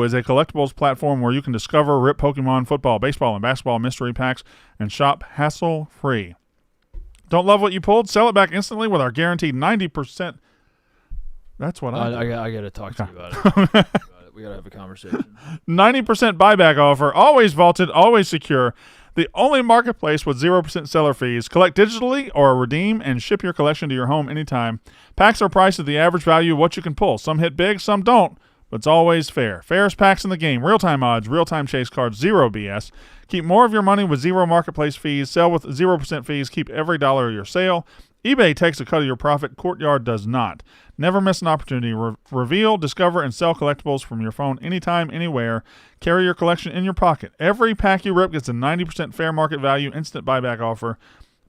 is a collectibles platform where you can discover, rip Pokemon, football, baseball, and basketball mystery packs and shop hassle-free. Don't love what you pulled? Sell it back instantly with our guaranteed 90%. That's what I got to talk to you about it. We got to have a conversation. 90% buyback offer, always vaulted, always secure. The only marketplace with 0% seller fees. Collect digitally or redeem and ship your collection to your home anytime. Packs are priced at the average value of what you can pull. Some hit big, some don't, but it's always fair. Fairest packs in the game. Real-time odds, real-time chase cards, zero BS. Keep more of your money with zero marketplace fees. Sell with 0% fees. Keep every dollar of your sale. eBay takes a cut of your profit. Courtyard does not. Never miss an opportunity. Reveal, discover, and sell collectibles from your phone anytime, anywhere. Carry your collection in your pocket. Every pack you rip gets a 90% fair market value instant buyback offer.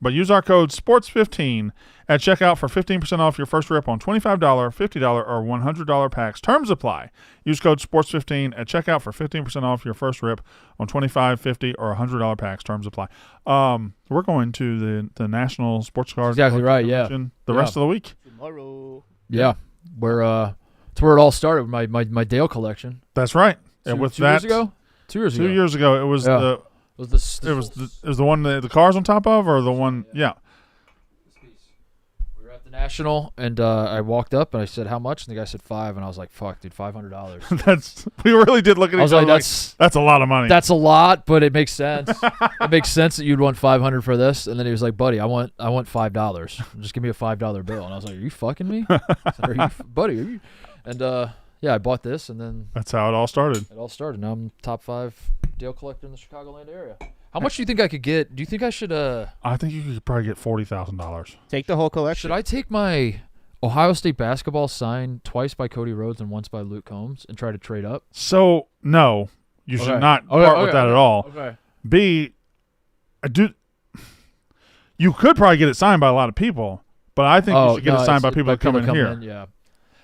But use our code SPORTS15 at checkout for 15% off your first rip on $25, $50, or $100 packs. Terms apply. Use code SPORTS15 at checkout for 15% off your first rip on $25, $50, or $100 packs. Terms apply. We're going to the National Sports Card. Exactly right, yeah. The rest of the week. Tomorrow. Yeah. It's where it all started with my Dale collection. That's right. And with 2 years ago? 2 years ago. 2 years ago, it was the... It was the one the cars on top of, or the one? Yeah. We were at the National, and I walked up and I said, "How much?" And the guy said $5, and I was like, "Fuck, dude, $500." We really did look at each other. That's a lot of money. That's a lot, but it makes sense. It makes sense that you'd want $500 for this. And then he was like, "Buddy, I want $5. Just give me a $5 bill." And I was like, "Are you fucking me?" I said, buddy? Are you? And yeah, I bought this, and then that's how it all started. It all started. Now I'm top 5 Dale collector in the Chicagoland area. How much do you think I could get? Do you think I should? I think you could probably get $40,000. Take the whole collection. Should I take my Ohio State basketball signed twice by Cody Rhodes and once by Luke Combs and try to trade up? So no, you should not part with that at all. Okay. B, You could probably get it signed by a lot of people, but I think you should get it signed by people that come in here. Yeah.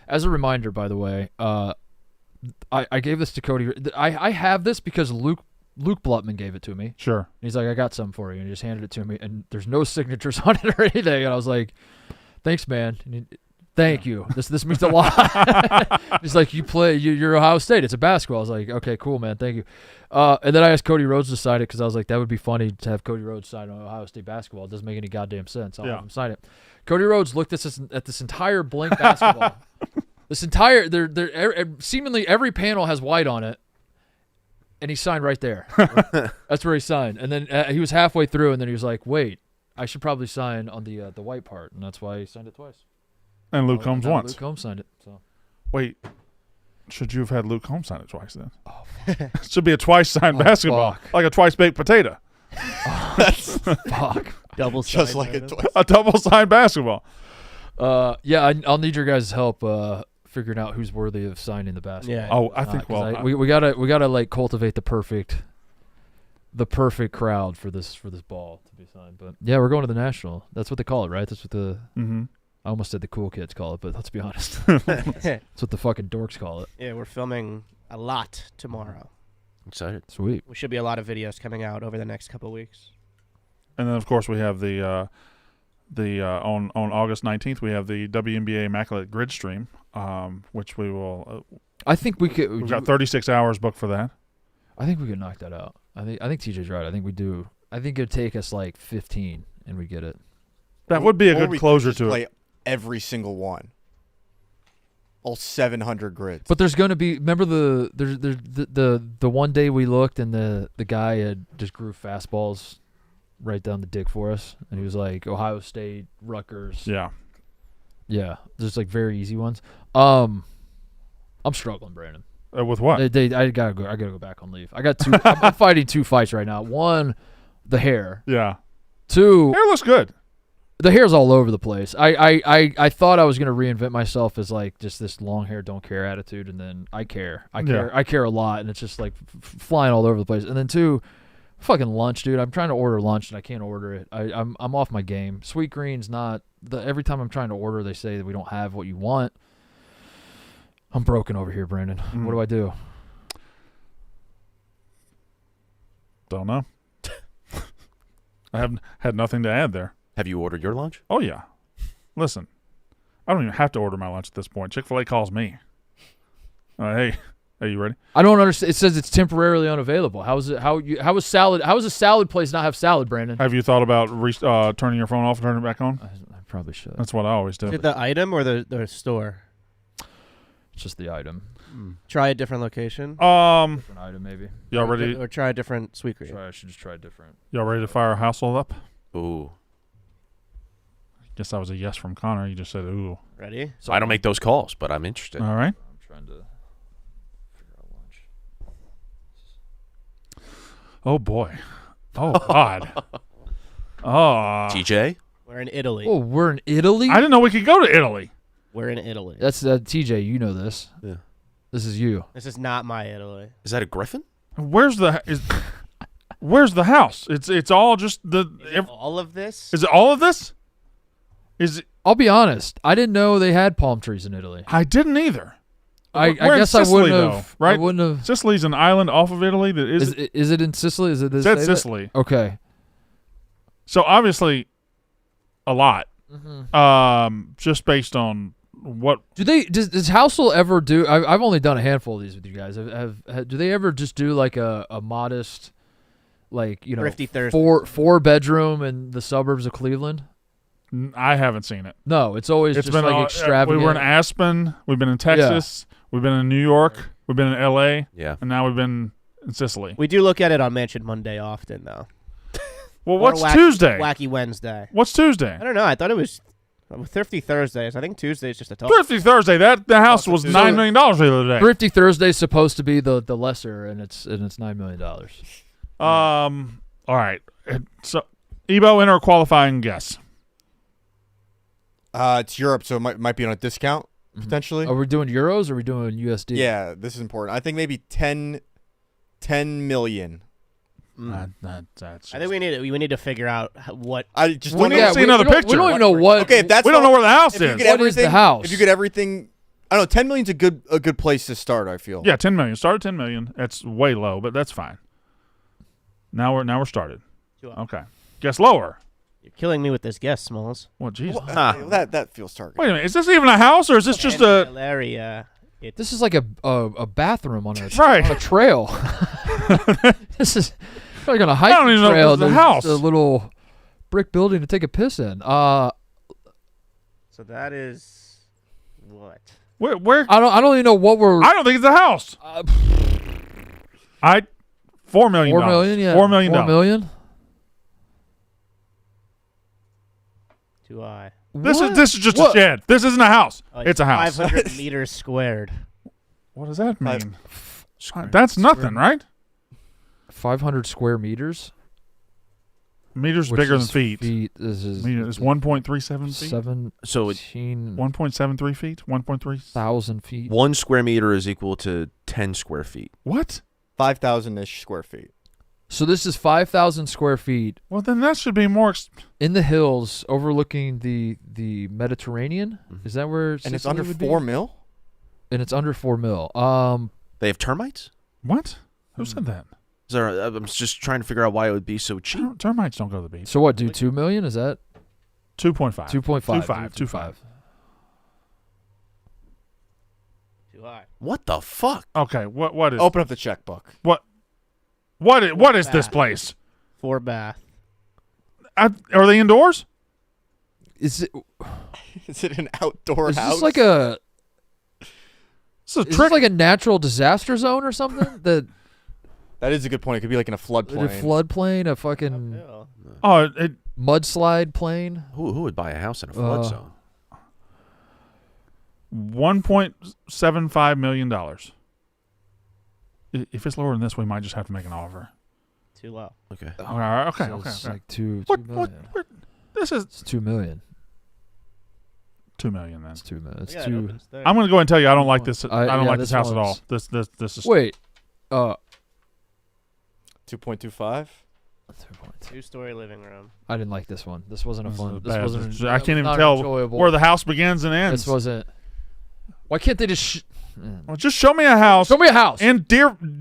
As a reminder, by the way, I gave this to Cody. I have this because Luke Blutman gave it to me. Sure. And he's like, I got some for you. And he just handed it to me. And there's no signatures on it or anything. And I was like, thanks, man. Thank you. This means a lot. He's like, you're Ohio State. It's a basketball. I was like, okay, cool, man. Thank you. And then I asked Cody Rhodes to sign it because I was like, that would be funny to have Cody Rhodes sign on Ohio State basketball. It doesn't make any goddamn sense. I'll have him sign it. Cody Rhodes looked at this entire blank basketball. This entire seemingly every panel has white on it, and he signed right there. That's where he signed. And then he was halfway through, and then he was like, wait, I should probably sign on the white part, and that's why he signed it twice. And Luke Combs once. Luke Combs signed it. So wait, should you have had Luke Combs sign it twice then? Oh, it should be a twice signed basketball, like a twice baked potato. Fuck. Double Just signed, like Brandon. A double signed basketball. Yeah, I'll need your guys' help figuring out who's worthy of signing the basketball. Yeah. Oh, I think we gotta like cultivate the perfect crowd for this ball to be signed. But yeah, we're going to the National. That's what they call it, right? That's what the I almost said the cool kids call it, but let's be honest. That's what the fucking dorks call it. Yeah, we're filming a lot tomorrow. Excited. Sweet. We should be a lot of videos coming out over the next couple of weeks. And then of course we have the on August 19th we have the WNBA Immaculate Grid Stream, which we will. I think we could. We've got 36 hours booked for that. I think we could knock that out. I think TJ's right. I think we do. I think it'd take us like 15 and we get it. That would be a good closure to play it. Every single one. All 700 grids. But there's going to be. Remember the one day we looked and the guy had just grew fastballs right down the dick for us, and he was like Ohio State, Rutgers. Yeah, just like very easy ones. I'm struggling, Brandon. With what? I gotta go back on leave. I got two. I'm fighting two fights right now. One, the hair. Yeah. Two, hair looks good. The hair's all over the place. I thought I was gonna reinvent myself as like just this long hair don't care attitude, and then I care a lot, and it's just like flying all over the place. And then two, fucking lunch, dude. I'm trying to order lunch and I can't order it. I'm off my game. Sweet Green's not every time I'm trying to order, they say that we don't have what you want. I'm broken over here, Brandon. What do I do? Don't know. I haven't had nothing to add there. Have you ordered your lunch? Oh, yeah. Listen, I don't even have to order my lunch at this point. Chick-fil-A calls me. Hey, are you ready? I don't understand. It says it's temporarily unavailable. How is it? How is salad? How does a salad place not have salad, Brandon? Have you thought about turning your phone off and turning it back on? I probably should. That's what I always do. Is it the item or the store? It's just the item. Try a different location. Different item, maybe. Y'all ready? Or try a different Sweet Green. I should just try different. Y'all ready to fire a household up? Ooh. Guess that was a yes from Connor. You just said ooh. Ready? So I don't make those calls, but I'm interested. All right. I'm trying to figure out lunch. Oh boy. Oh God. Oh. TJ? We're in Italy. Oh, we're in Italy? I didn't know we could go to Italy. We're in Italy. That's TJ. You know this. Yeah. This is you. This is not my Italy. Is that a griffin? Where's the house? It's all just all of this? Is it all of this? Is it? I'll be honest. I didn't know they had palm trees in Italy. I didn't either. I guess Sicily, I wouldn't have. Right? I wouldn't have. Sicily's an island off of Italy. That is it in Sicily? Is it? It's at Sicily. Okay. So obviously, a lot. Just based on what does Housel ever do? I've only done a handful of these with you guys. Do they ever just do like a modest, like Thrifty Thursday. four bedroom in the suburbs of Cleveland? I haven't seen it. No, it's always just been like extravagant. We were in Aspen. We've been in Texas. Yeah. We've been in New York. We've been in L.A. Yeah. And now we've been in Sicily. We do look at it on Mansion Monday often, though. Well, what's Tuesday? Wacky Wednesday. What's Tuesday? I don't know. I thought it was Thrifty Thursdays. I think Tuesday is just a total. Thrifty Thursday. The house was $9 million the other day. Thrifty Thursday is supposed to be the lesser, and it's $9 million. All right. So, Ebo, enter a qualifying guess. It's Europe, so it might be on a discount potentially. Are we doing euros or are we doing USD? Yeah, this is important. I think maybe 10 million. That's I think we need to figure out what. I just We don't need know. to see another picture. We don't even know what. Okay, if that's we don't know where the house if you is. get What is the everything- house? If you get everything, I don't know. 10 million's a good place to start. I feel. Yeah, 10 million. Start at 10 million. That's way low, but that's fine. Now we're started. Okay, guess lower. You're killing me with this guess, Smalls. Well, Jesus. Well, that feels targeted. Wait a minute. Is this even a house or is this just a? area? This is like a bathroom on a Right. on a trail. This is like on a I hiking don't even know if trail. this is a There's house. just a little brick building to take a piss in. So that is what? Where? I don't even know what we're. I don't think it's a house. $4 million. $4 million, yeah. $4 million. $4 million. Do I? This What? is just What? a shed. This isn't a house. It's a house. 500 meters squared. What does that mean? That's nothing, right? 500 square meters. Meters Which bigger than is feet. This is It's 1.37 feet. 1.73 feet. 1.3 feet. 1 square meter is equal to 10 square feet. What? 5,000-ish square feet. So this is 5,000 square feet Well, then that should be more. in the hills overlooking the Mediterranean. Is that where? And it's Sicily under would be? 4 mil? And it's under 4 mil. They have termites? What? Who said that? Is there? I'm just trying to figure out why it would be so cheap. Termites don't go to the beach. So what, dude? 2 million? Is that 2.5. 2.5? 2.5. Too high. What the fuck? Okay. What is? Open up the checkbook. What is this place? 4 bath. Are they indoors? Is it? Is it an outdoor Is house? this like a? This is a Is trick. this like a natural disaster zone or something? That is a good point. It could be like in a A floodplain. floodplain, a fucking Oh, mudslide plain. Who would buy a house in a flood zone? $1.75 million. If it's lower than this, we might just have to make an offer. Too low. Okay. All right, okay. So it's Okay. like 2 What? million. This is It's 2 million. 2 million then. It's 2 million. It's Yeah, it 2. opens there. I'm going to go ahead and tell you I don't like this. I don't yeah, like this house at all. one's- This is. Wait. 2.25? 2-story living room. I didn't like this one. This wasn't a This fun. is This bad. wasn't. I that can't was even not tell enjoyable. where the house begins and ends. This wasn't. Why can't they just? Well, just show me a house. Show me a house in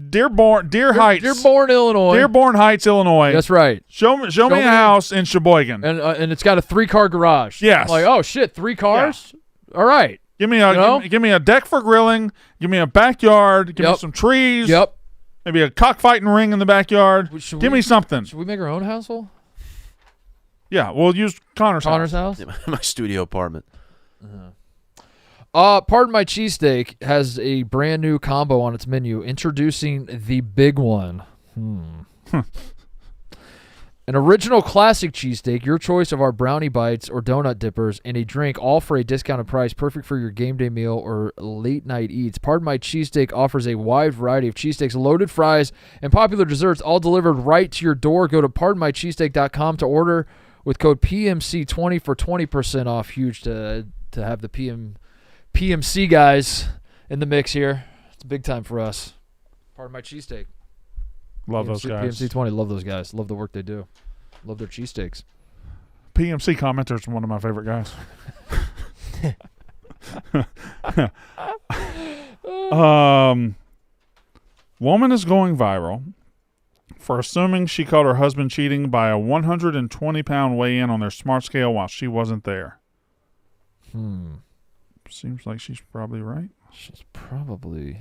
Dearborn Heights. Dearborn, Illinois. Dearborn Heights, Illinois. That's right. Show me a house in Sheboygan. And it's got a 3-car garage. Yes. I'm like, oh shit, 3 cars. All right. Give me a deck for grilling. Give me a backyard. Give me some trees. Yep. Maybe a cockfighting ring in the backyard. Give me something. Should we make our own household? Yeah, we'll use Connor's house. My studio apartment. Pardon My Cheesesteak has a brand new combo on its menu. Introducing the big one. An original classic cheesesteak, your choice of our brownie bites or donut dippers, and a drink, all for a discounted price, perfect for your game day meal or late night eats. Pardon My Cheesesteak offers a wide variety of cheesesteaks, loaded fries, and popular desserts, all delivered right to your door. Go to pardonmycheesesteak.com to order with code PMC20 for 20% off. Huge to have the PMC guys in the mix here. It's big time for us. Pardon My Cheesesteak. Love those guys. PMC20, love those guys. Love the work they do. Love their cheesesteaks. PMC commenter is one of my favorite guys. Woman is going viral for assuming she caught her husband cheating by a 120-pound weigh-in on their smart scale while she wasn't there. Seems like she's probably right. She's probably...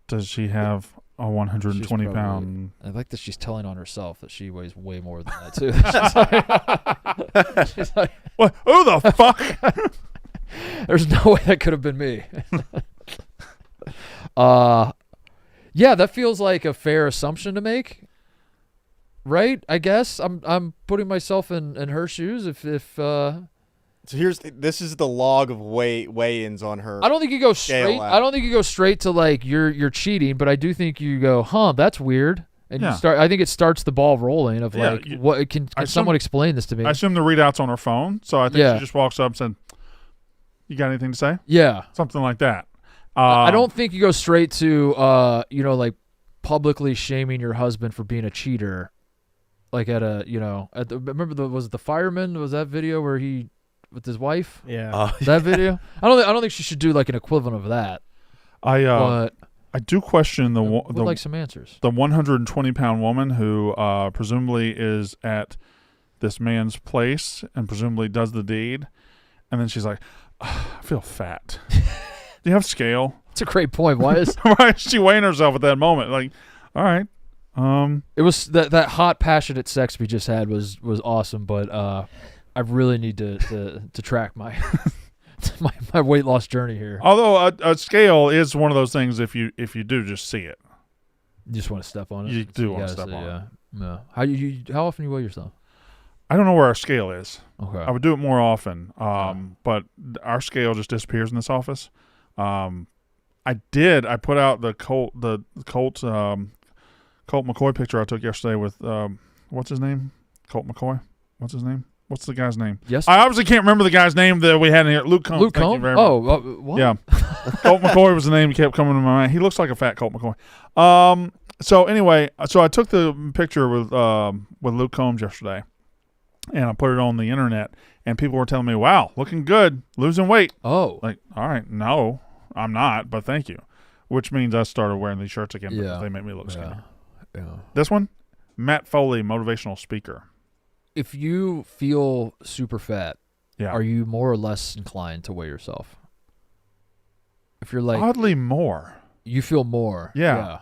Does she have a 120-pound... I like that she's telling on herself that she weighs way more than that, too. She's like, what? Who the fuck? There's no way that could have been me. Yeah, that feels like a fair assumption to make. Right? I guess I'm putting myself in her shoes if So this is the log of weigh-ins on her. I don't think you go straight. scale app. I don't think you go straight to like you're cheating, but I do think you go, that's weird. And Yeah. you start. I think it starts the ball rolling of Yeah, like, what can someone explain this to me? I assume the readout's on her phone, so I think she just walks up and said, "You got anything to say?" Yeah, something like that. I don't think you go straight to like publicly shaming your husband for being a cheater, like at a was it the fireman? Was that video where he with his wife? Yeah, that video. I don't think she should do like an equivalent of that. I do question would like some answers. The 120-pound woman who presumably is at this man's place and presumably does the deed, and then she's like, I feel fat. Do you have scale? That's a great point. Why is she weighing herself at that moment? Like, all right. It was that hot, passionate sex we just had was awesome, but I really need to track my my weight loss journey here. Although a scale is one of those things, if you do just see it, you just want to step on it. You do want to step on it. No. How often you weigh yourself? I don't know where our scale is. Okay. I would do it more often, but our scale just disappears in this office. I put out the Colt McCoy picture I took yesterday with what's his name? Colt McCoy. What's his name? What's the guy's name? Yes. I obviously can't remember the guy's name that we had in here. Luke Combs. Luke Combs? What? Yeah. Colt McCoy was the name that kept coming to my mind. He looks like a fat Colt McCoy. So anyway, I took the picture with Luke Combs yesterday, and I put it on the internet, and people were telling me, "Wow, looking good, losing weight." Oh. Like, all right, no, I'm not, but thank you. Which means I started wearing these shirts again because Yeah. they make me look skinny. Yeah. This one, Matt Foley, motivational speaker. If you feel super fat, Yeah. are you more or less inclined to weigh yourself? If you're like Oddly more. You feel more. Yeah.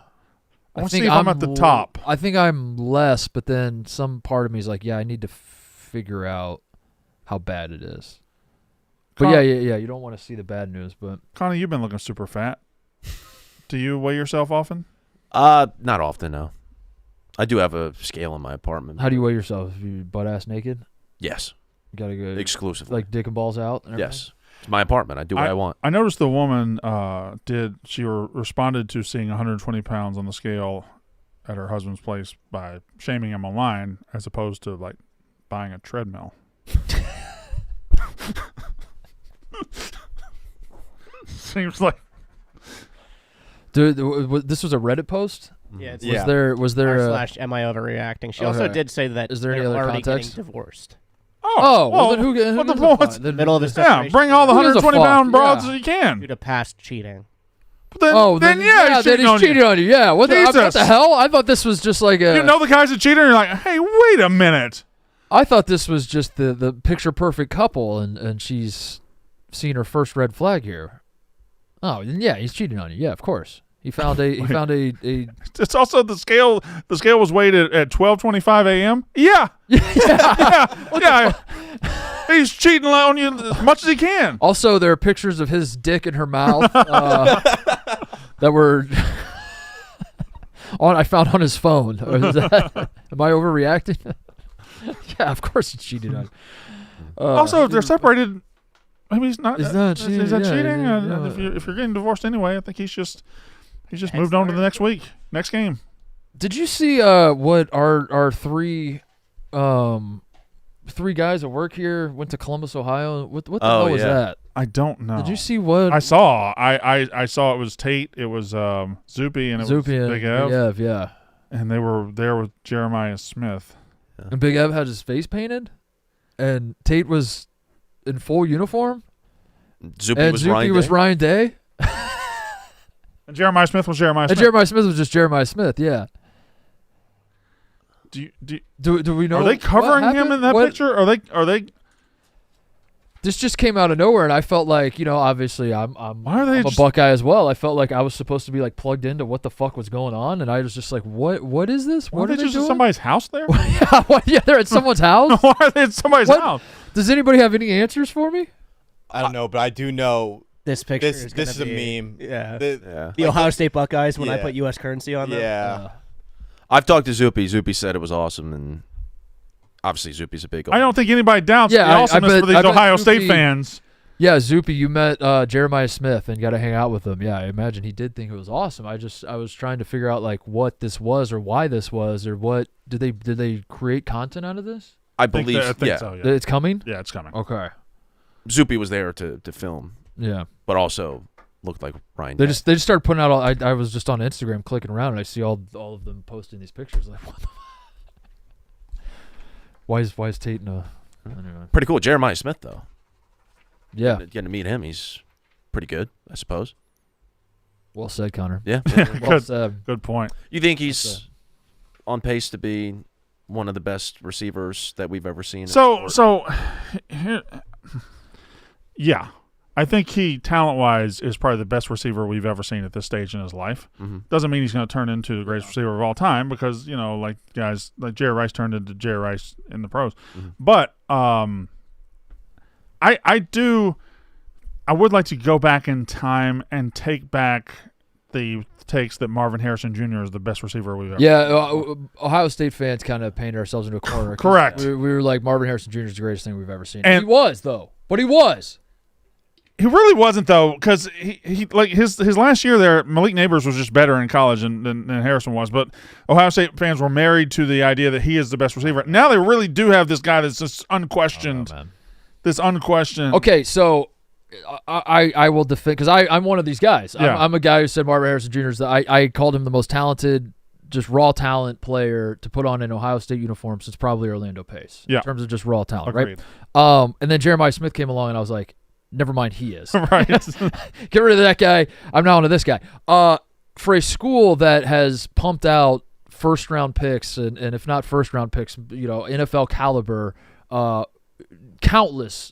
I want to think see if I'm at the top. I think I'm less, but then some part of me is like, yeah, I need to figure out how bad it is. But yeah, you don't want to see the bad news. But Connie, you've been looking super fat. Do you weigh yourself often? Not often, no. I do have a scale in my apartment. How do you weigh yourself? You butt ass naked? Yes. You gotta go exclusively. Like dick and balls out? And yes. It's my apartment. I do what I want. I noticed the woman responded to seeing 120 pounds on the scale at her husband's place by shaming him online as opposed to like buying a treadmill. Seems like. Dude, this was a Reddit post? Yeah. Was there / am I overreacting? She also did say that is there any they're other already context? getting divorced. Well, then who the middle of the separation? Yeah, bring all the 120-pound broads that you can. Due to past cheating. Then he's cheating on you. Yeah, what the hell? I thought this was just like a... You know the guy's a cheater, and you're like, hey, wait a minute. I thought this was just the picture-perfect couple, and she's seen her first red flag here. Oh, then yeah, he's cheating on you. Yeah, of course. He found a. It's also the scale. The scale was weighed at 12:25 a.m. Yeah. Yeah. He's cheating on you as much as he can. Also, there are pictures of his dick in her mouth that were I found on his phone. Am I overreacting? Yeah, of course he's cheating on you. Also, if they're separated, maybe he's not. Is that cheating? If you're getting divorced anyway, I think he's just moved on to the next week, next game. Did you see what our three guys that work here went to Columbus, Ohio? What the hell was that? I don't know. Did you see what I saw? I saw it was Tate, it was Zoopy, and it was Big Ev. Yeah. And they were there with Jeremiah Smith. Yeah. And Big Ev had his face painted, and Tate was in full uniform. Zoopy was Ryan Day. And Jeremiah Smith was Jeremiah Smith. And Jeremiah Smith was just Jeremiah Smith, yeah. Do we know? Are they covering him in that picture? Are they? This just came out of nowhere, and I felt like, obviously I'm a Buckeye as well. I felt like I was supposed to be like plugged into what the fuck was going on, and I was just like, what is this? What are they just doing? at somebody's house there? Yeah, they're at someone's house. Why are they at somebody's house? Does anybody have any answers for me? I don't know, but I do know this picture. This is a meme. Yeah, the Ohio State Buckeyes when I put U.S. currency on them. Yeah. I've talked to Zoopy. Zoopy said it was awesome, and obviously Zoopy's a big. I don't think anybody doubts the awesomeness for these Ohio State fans. Yeah, Zoopy, you met Jeremiah Smith and got to hang out with him. Yeah, I imagine he did think it was awesome. I was trying to figure out like what this was or why this was or what did they create content out of this? I believe so, yeah. It's coming? Yeah, it's coming. Okay. Zoopy was there to film. Yeah. But also looked like Ryan. They just started putting out all. I was just on Instagram clicking around and I see all of them posting these pictures. Like, what the why is Tate in a anyway. Pretty cool. Jeremiah Smith though. Yeah. Getting to meet him, he's pretty good, I suppose. Well said, Connor. Yeah. Well said. Good point. You think he's on pace to be one of the best receivers that we've ever seen? Yeah. I think he, talent-wise, is probably the best receiver we've ever seen at this stage in his life. Mm-hmm. Doesn't mean he's going to turn into the greatest receiver of all time because, like guys like Jerry Rice turned into Jerry Rice in the pros. Mm-hmm. But I would like to go back in time and take back the takes that Marvin Harrison Jr. is the best receiver we've ever seen. Ohio State fans kind of painted ourselves into a corner. Correct. We were like, Marvin Harrison Jr. is the greatest thing we've ever seen. And he was, though. But he was. He really wasn't, though, because he like his last year there, Malik Neighbors was just better in college than Harrison was. But Ohio State fans were married to the idea that he is the best receiver. Now they really do have this guy that's just unquestioned. Okay, so I will defend because I'm one of these guys. Yeah. I'm a guy who said Marvin Harrison Jr. I called him the most talented, just raw talent player to put on an Ohio State uniform since probably Orlando Pace. Yeah. In terms of just raw talent, Agreed. right? And then Jeremiah Smith came along, and I was like, never mind, he is. Right. Get rid of that guy. I'm now onto this guy. For a school that has pumped out first-round picks, and if not first-round picks, NFL caliber, countless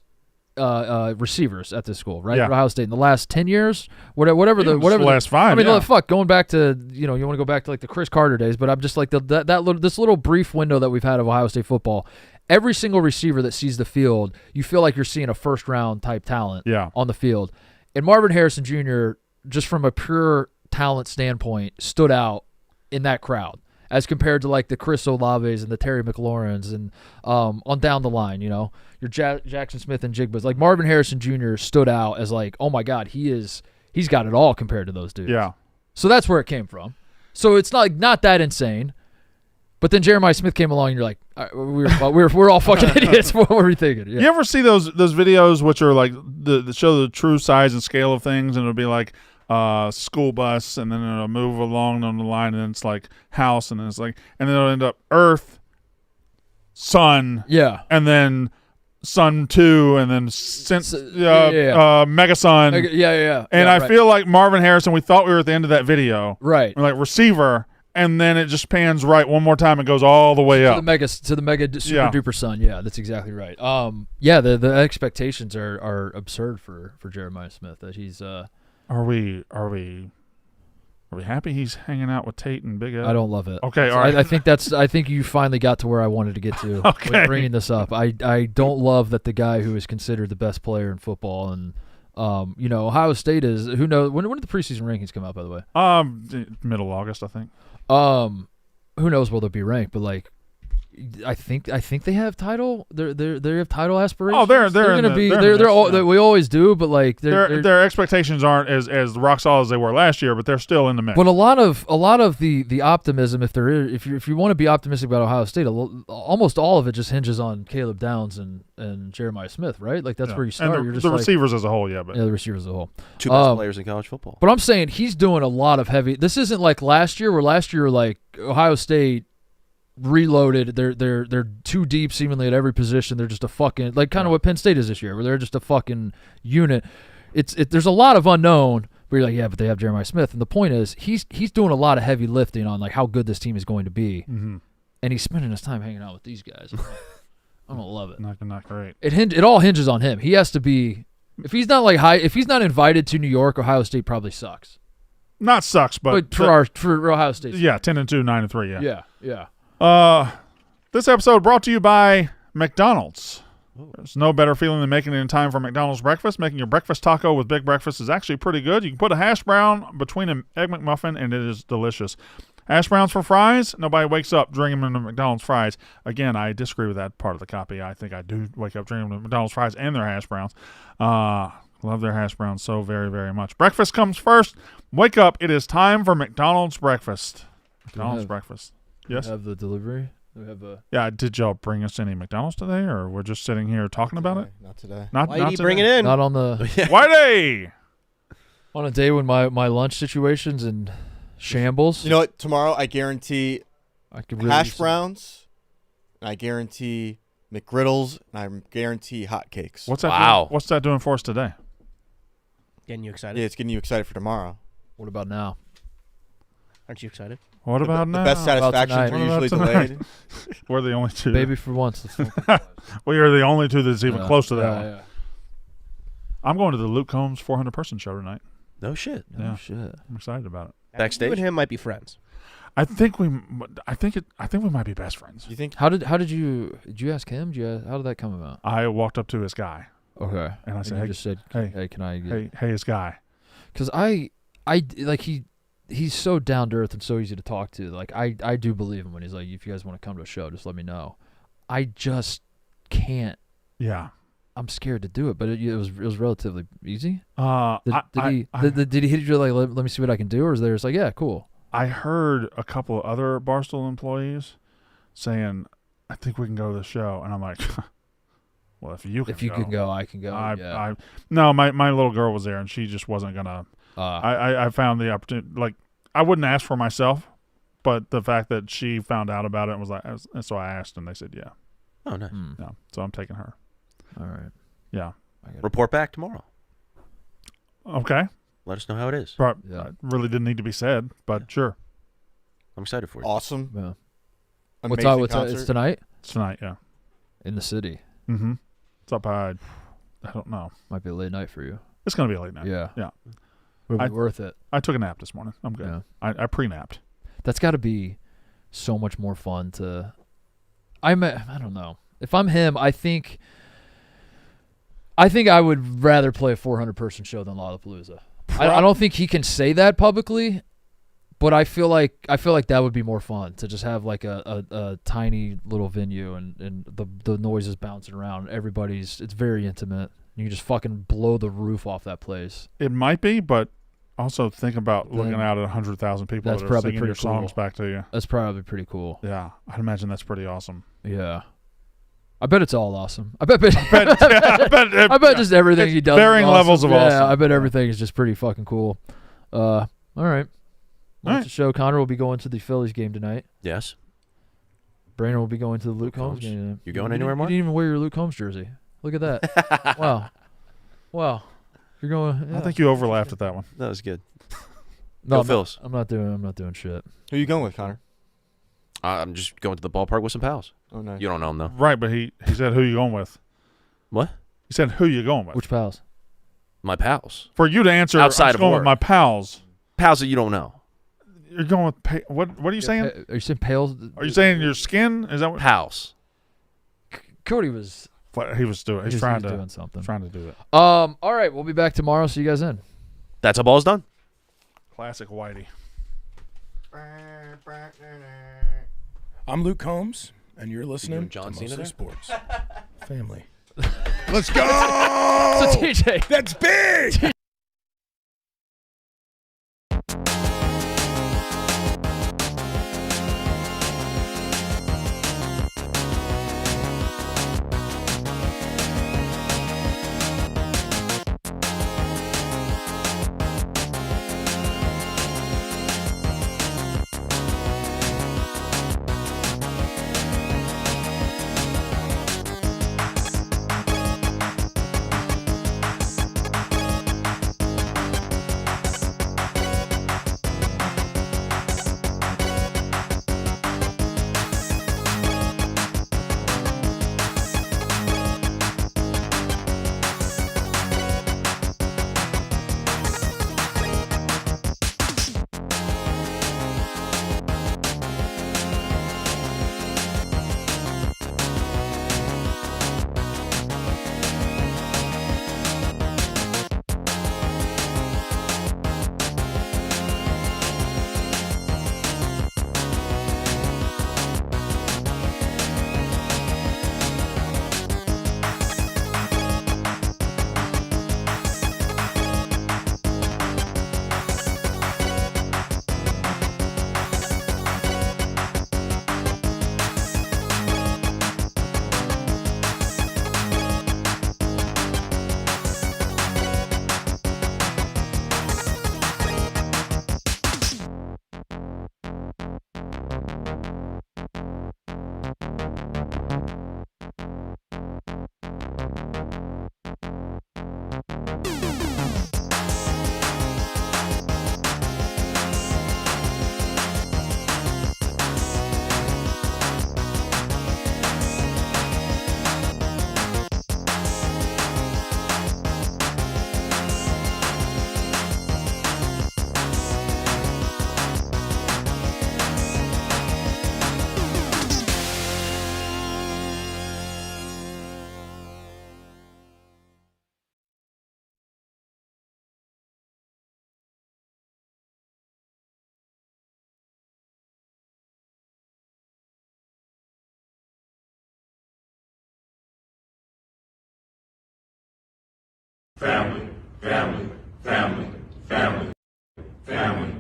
receivers at this school, right? Yeah. Ohio State in the last 10 years, whatever the last 5. I mean, yeah. fuck, going back to you want to go back to like the Chris Carter days, but I'm just like this little brief window that we've had of Ohio State football. Every single receiver that sees the field, you feel like you're seeing a first-round type talent on the field. And Marvin Harrison Jr., just from a pure talent standpoint, stood out in that crowd as compared to like the Chris Olaves and the Terry McLaurens and on down the line, your Jackson Smith and Jigbas. Like Marvin Harrison Jr. stood out as like, oh my God, he's got it all compared to those dudes. Yeah. So that's where it came from. So it's not that insane. But then Jeremiah Smith came along, and you're like, we're all fucking idiots. What were we thinking? Yeah. You ever see those videos which are like the show the true size and scale of things, and it'll be like school bus, and then it'll move along on the line, and then it's like house, and then it's like, and then it'll end up Earth, Sun, and then Sun 2, and then Mega Sun, And I feel like Marvin Harrison, we thought we were at the end of that video, right? We're like receiver. And then it just pans right one more time and goes all the way up to the mega super duper sun. Yeah, that's exactly right. The expectations are absurd for Jeremiah Smith. That he's Are we happy he's hanging out with Tate and Big Ed? I don't love it. Okay, all right. I think you finally got to where I wanted to get to with bringing this up. I don't love that the guy who is considered the best player in football and Ohio State is, who knows, when did the preseason rankings come out, by the way? Middle August, I think. Who knows where they'll be ranked, but like, I think they have title. They have title aspirations. Oh, they're gonna be. We always do, but like their expectations aren't as rock solid as they were last year, but they're still in the mix. But a lot of the optimism, if you want to be optimistic about Ohio State, almost all of it just hinges on Caleb Downs and Jeremiah Smith, right? Like that's where you start. And the receivers as a whole, the receivers as a whole. Two best players in college football. But I'm saying he's doing a lot of heavy. This isn't like last year, where last year like Ohio State reloaded. They're too deep seemingly at every position. They're just a fucking like kind of what Penn State is this year, where they're just a fucking unit. There's a lot of unknown, but you're like, yeah, but they have Jeremiah Smith, and the point is he's doing a lot of heavy lifting on like how good this team is going to be, and he's spending his time hanging out with these guys. I don't love it. Not great. It all hinges on him. He has to be. If he's not if he's not invited to New York, Ohio State probably sucks. Not sucks, but for Ohio State. Yeah, 10-2, 9-3. Yeah. This episode brought to you by McDonald's. There's no better feeling than making it in time for McDonald's breakfast. Making your breakfast taco with Big Breakfast is actually pretty good. You can put a hash brown between an Egg McMuffin, and it is delicious. Hash browns for fries? Nobody wakes up drinking them into McDonald's fries. Again, I disagree with that part of the copy. I think I do wake up drinking them into McDonald's fries and their hash browns. Love their hash browns so very, very much. Breakfast comes first. Wake up. It is time for McDonald's breakfast. McDonald's breakfast. Yes? We have the delivery? We have Yeah, did y'all bring us any McDonald's today, or we're just sitting here talking about it? Not today. Not Why did you today? bring it in? Not on the... Whitey! On a day when my lunch situation's in shambles. You know what? Tomorrow I guarantee I could really hash browns, and I guarantee McGriddles, and I guarantee hotcakes. What's that? Wow. What's that doing for us today? Getting you excited? Yeah, it's getting you excited for tomorrow. What about now? Aren't you excited? What about now? The best satisfactions tonight? are usually What about delayed. We're the only two. Baby for once. We are the only two that's even close to that one. Yeah. I'm going to the Luke Combs 400-person show tonight. No shit. Oh, Yeah. shit. I'm excited about it. Backstage? You and him might be friends. I think we might be best friends. You think? Did you ask him? How did that come about? I walked up to his guy. Okay. And I said, you hey, just said, hey, can I get... Hey, his guy. Because he's so down to earth and so easy to talk to. Like, I do believe him when he's like, if you guys want to come to a show, just let me know. I just can't. Yeah. I'm scared to do it, but it was relatively easy. Did Did he hit you like, let me see what I can do, or is there just like, yeah, cool? I heard a couple of other Barstool employees saying, I think we can go to the show. And I'm like, well, if you can go, I can go. No, my little girl was there, and she just wasn't going to. I found the opportunity. Like, I wouldn't ask for myself, but the fact that she found out about it and was like, and so I asked, and they said, yeah. Oh, nice. Yeah, so I'm taking her. All right. Yeah. Report back tomorrow. Okay. Let us know how it is. But it really didn't need to be said, but sure. I'm excited for you. Awesome. Yeah. Amazing What's concert. it's tonight? It's tonight, yeah. In the city. Mm-hmm. It's up high. I don't know. Might be a late night for you. It's going to be a late night. Yeah. Yeah. Would be worth it. I took a nap this morning. I'm good. Yeah. I pre-napped. That's got to be so much more fun to... I don't know. If I'm him, I think I would rather play a 400-person show than Lollapalooza. I don't think he can say that publicly, but I feel like that would be more fun to just have like a tiny little venue and the noise is bouncing around. It's very intimate. You can just fucking blow the roof off that place. It might be, but also think about looking out at 100,000 people that are singing your songs back to you. That's probably pretty cool. Yeah, I'd imagine that's pretty awesome. Yeah. I bet it's all awesome. I bet just everything he does. Varying levels of awesome. Yeah, I bet everything is just pretty fucking cool. All right. The show. Connor will be going to the Phillies game tonight. Yes. Brandon will be going to the Luke Combs game. You going anywhere, Mark? You didn't even wear your Luke Combs jersey. Look at that. Wow. You're going. Yeah. I think you overlapped at that one. That was good. No, Go Phils. I'm not doing shit. Who are you going with, Connor? I'm just going to the ballpark with some pals. Oh, nice. You don't know him, though. Right, but he said who you going with. What? He said who you going with. Which pals? My pals. For you to answer, outside I'm of going work. with my pals. Pals that you don't know. You're going with what are you saying? Are you saying pales? Are you saying your skin? Is that what Pals. Cody was? What he was doing. He's trying to do something. Trying to do it. All right, we'll be back tomorrow. See you guys then. That's how ball's done. Classic Whitey. I'm Luke Combs, and you're listening John to Cena Mostly there? Sports Family. Let's go! So TJ, That's big! Family, family, family, family, family.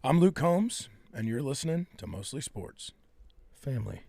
I'm Luke Combs, and you're listening to Mostly Sports. Family.